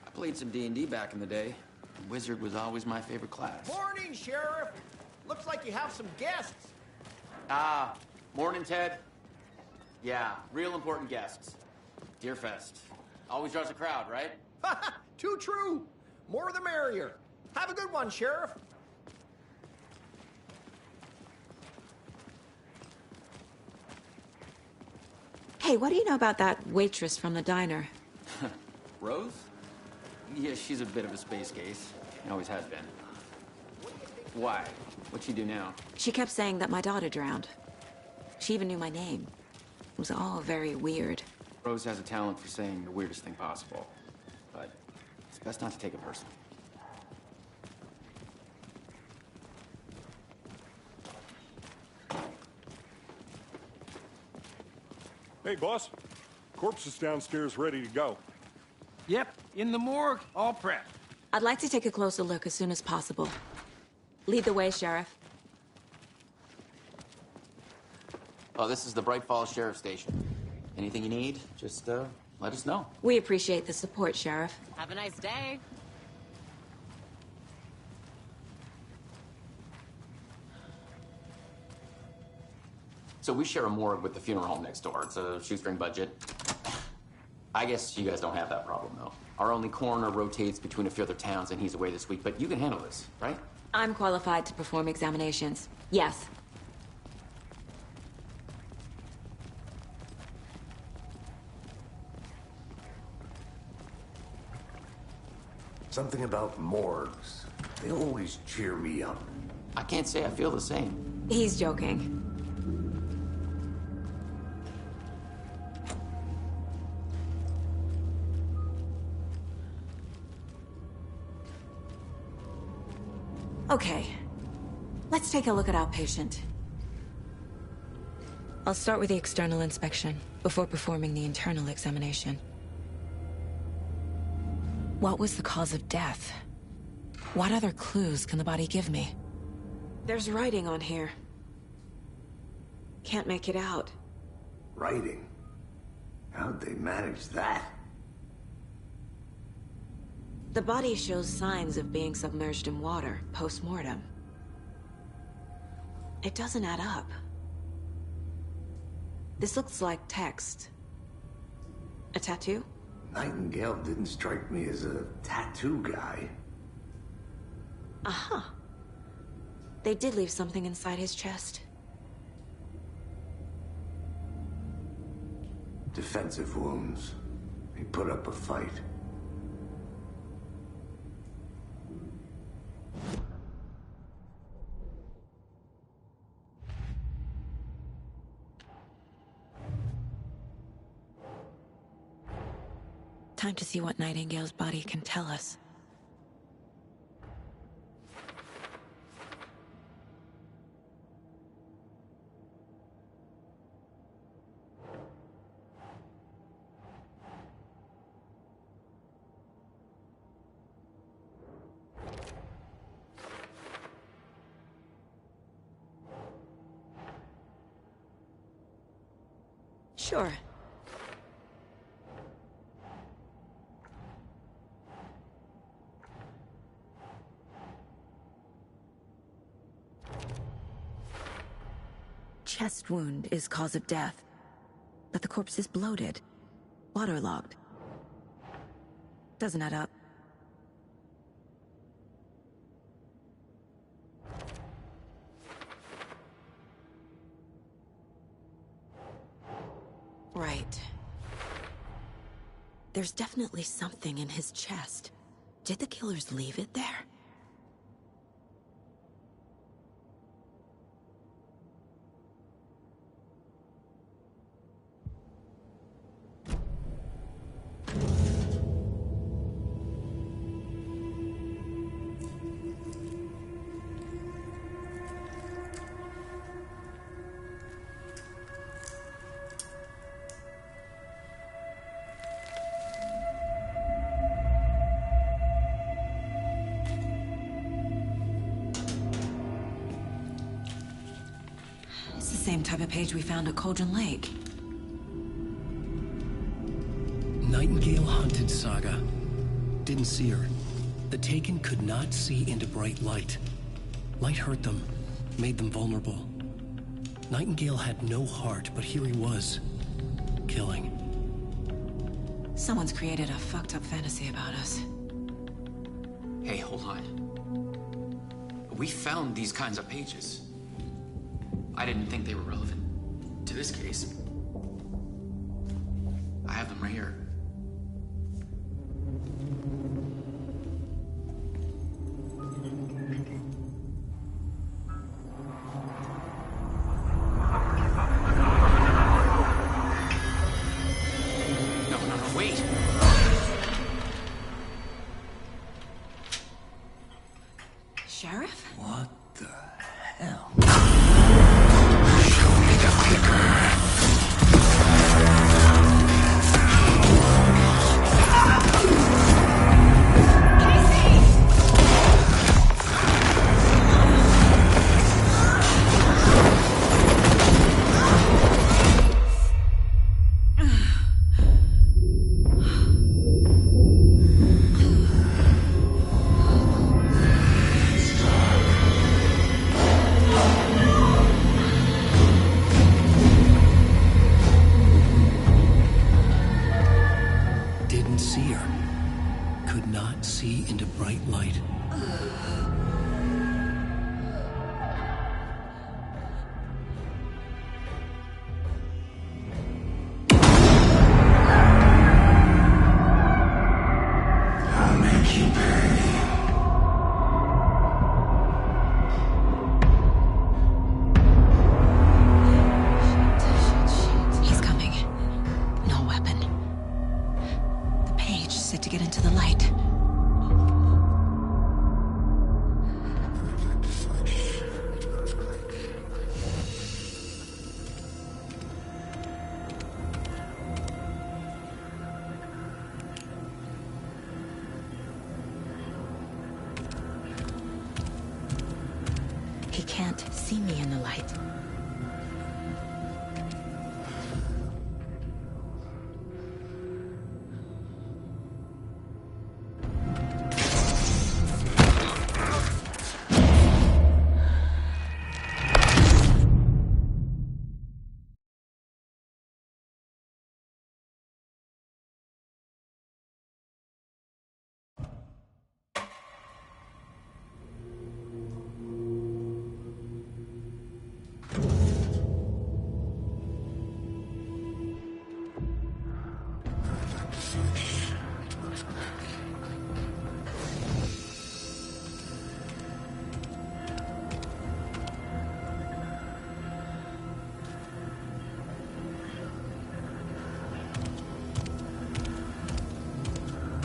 [SPEAKER 11] I played some D&D back in the day. Wizard was always my favorite class.
[SPEAKER 17] Morning, Sheriff. Looks like you have some guests.
[SPEAKER 11] Ah, morning, Ted. Yeah, real important guests. Deerfest. Always draws a crowd, right?
[SPEAKER 17] Too true. More the merrier. Have a good one, Sheriff.
[SPEAKER 2] Hey, what do you know about that waitress from the diner?
[SPEAKER 11] Rose? Yeah, she's a bit of a space case. Always has been. Why? What'd she do now?
[SPEAKER 2] She kept saying that my daughter drowned. She even knew my name. It was all very weird.
[SPEAKER 11] Rose has a talent for saying the weirdest thing possible. But it's best not to take it personally.
[SPEAKER 5] Hey, boss. Corpse is downstairs ready to go.
[SPEAKER 7] Yep, in the morgue, all prepped.
[SPEAKER 2] I'd like to take a closer look as soon as possible. Lead the way, Sheriff.
[SPEAKER 11] Oh, this is the Bright Falls Sheriff Station. Anything you need, just let us know.
[SPEAKER 2] We appreciate the support, Sheriff.
[SPEAKER 18] Have a nice day.
[SPEAKER 11] So we share a morgue with the funeral home next door. It's a shoestring budget. I guess you guys don't have that problem, though. Our only coroner rotates between a few other towns, and he's away this week. But you can handle this, right?
[SPEAKER 2] I'm qualified to perform examinations. Yes.
[SPEAKER 4] Something about morgues. They always cheer me up.
[SPEAKER 11] I can't say I feel the same.
[SPEAKER 2] He's joking. Okay, let's take a look at our patient. I'll start with the external inspection before performing the internal examination. What was the cause of death? What other clues can the body give me? There's writing on here. Can't make it out.
[SPEAKER 4] Writing? How'd they manage that?
[SPEAKER 2] The body shows signs of being submerged in water post-mortem. It doesn't add up. This looks like text. A tattoo?
[SPEAKER 4] Nightingale didn't strike me as a tattoo guy.
[SPEAKER 2] Uh-huh. They did leave something inside his chest.
[SPEAKER 4] Defensive wounds. He put up a fight.
[SPEAKER 2] Time to see what Nightingale's body can tell us. Sure. Chest wound is cause of death, but the corpse is bloated, waterlogged. Doesn't add up. Right. There's definitely something in his chest. Did the killers leave it there? It's the same type of page we found at Cauldron Lake.
[SPEAKER 1] Nightingale hunted Saga. Didn't see her. The Taken could not see into bright light. Light hurt them, made them vulnerable. Nightingale had no heart, but here he was, killing.
[SPEAKER 2] Someone's created a fucked up fantasy about us.
[SPEAKER 11] Hey, hold on. We found these kinds of pages. I didn't think they were relevant to this case. I have them right here. No, wait!
[SPEAKER 2] Sheriff?
[SPEAKER 1] What the hell?
[SPEAKER 8] Show me the clicker.
[SPEAKER 1] Didn't see her. Could not see into bright light.
[SPEAKER 8] I'll make you pay.
[SPEAKER 2] He's coming. No weapon. The page set to get into the light. He can't see me in the light.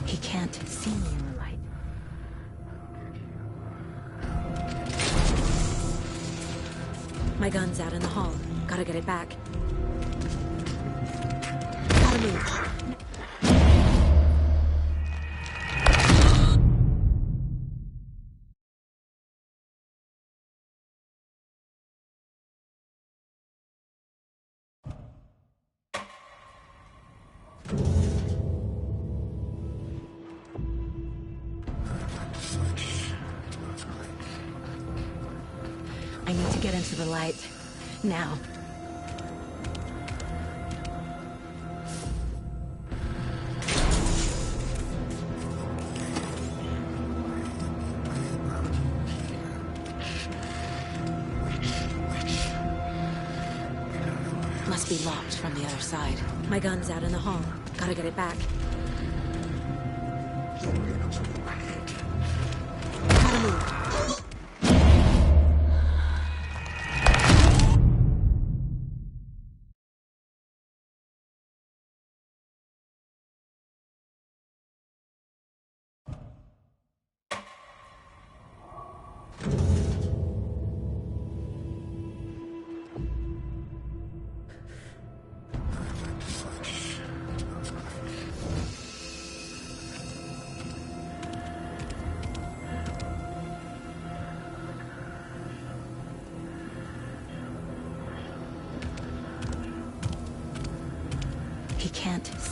[SPEAKER 2] He can't see me in the light. My gun's out in the hall. Gotta get it back. Gotta move. I need to get into the light. Now. Must be locked from the other side. My gun's out in the hall. Gotta get it back. Gotta move.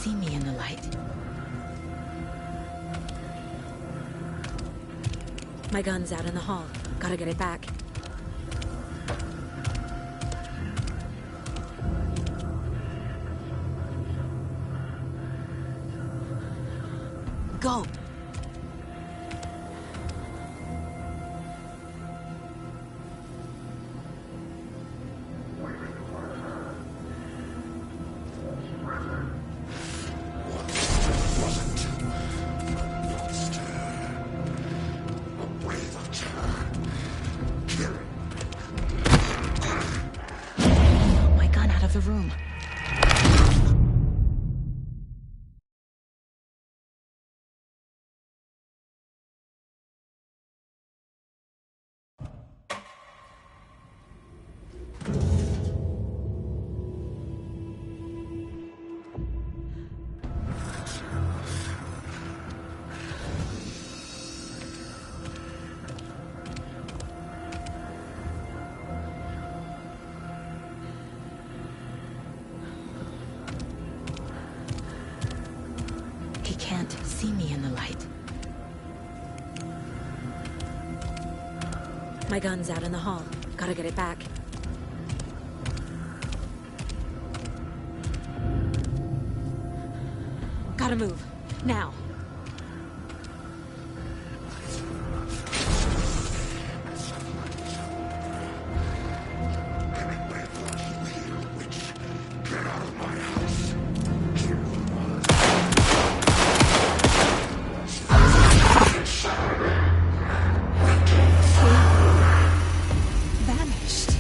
[SPEAKER 2] see me in the light. My gun's out in the hall. Gotta get it back. Go! My gun out of the room. He can't see me in the light. My gun's out in the hall. Gotta get it back. Gotta move. Now. Vanished.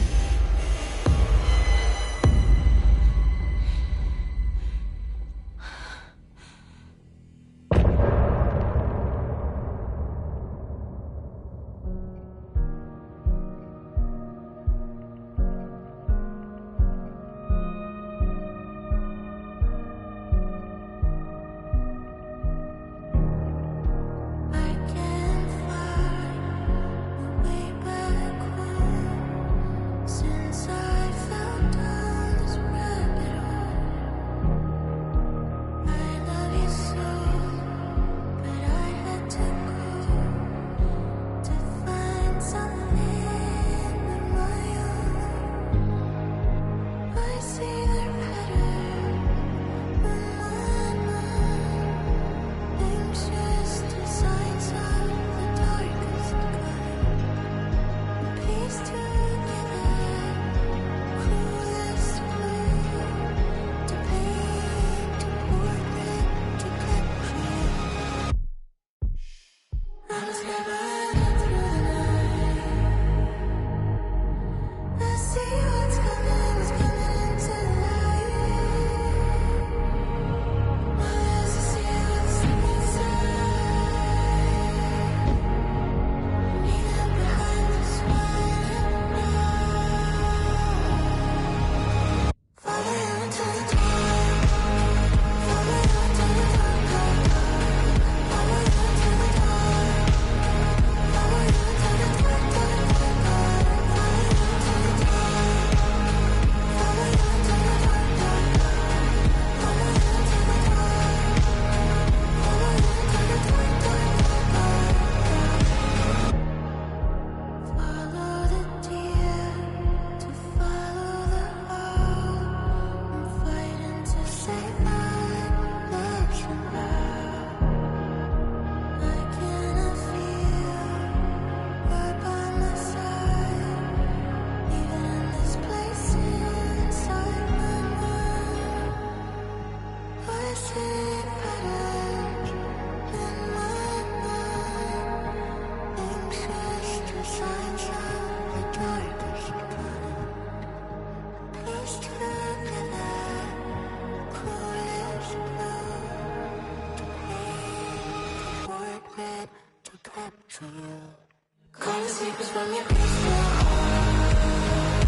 [SPEAKER 18] Call the sleepers from your crystal heart.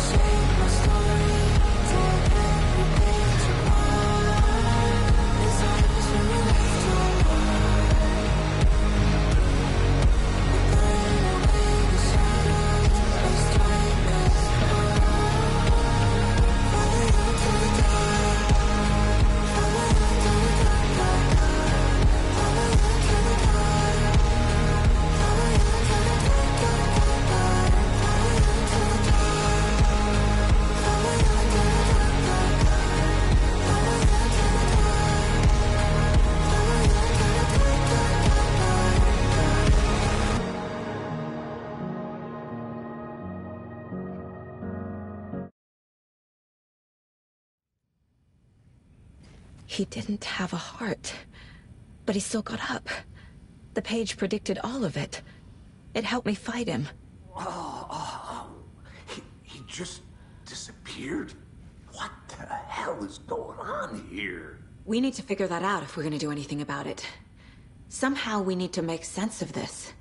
[SPEAKER 18] Shake my story, take every page apart. Disciples from your left to right. We're burning away the shadows, let's strike us apart. Follow you to the dark.
[SPEAKER 2] He didn't have a heart, but he still got up. The page predicted all of it. It helped me fight him.
[SPEAKER 4] He just disappeared? What the hell is going on here?
[SPEAKER 2] We need to figure that out if we're gonna do anything about it. Somehow we need to make sense of this.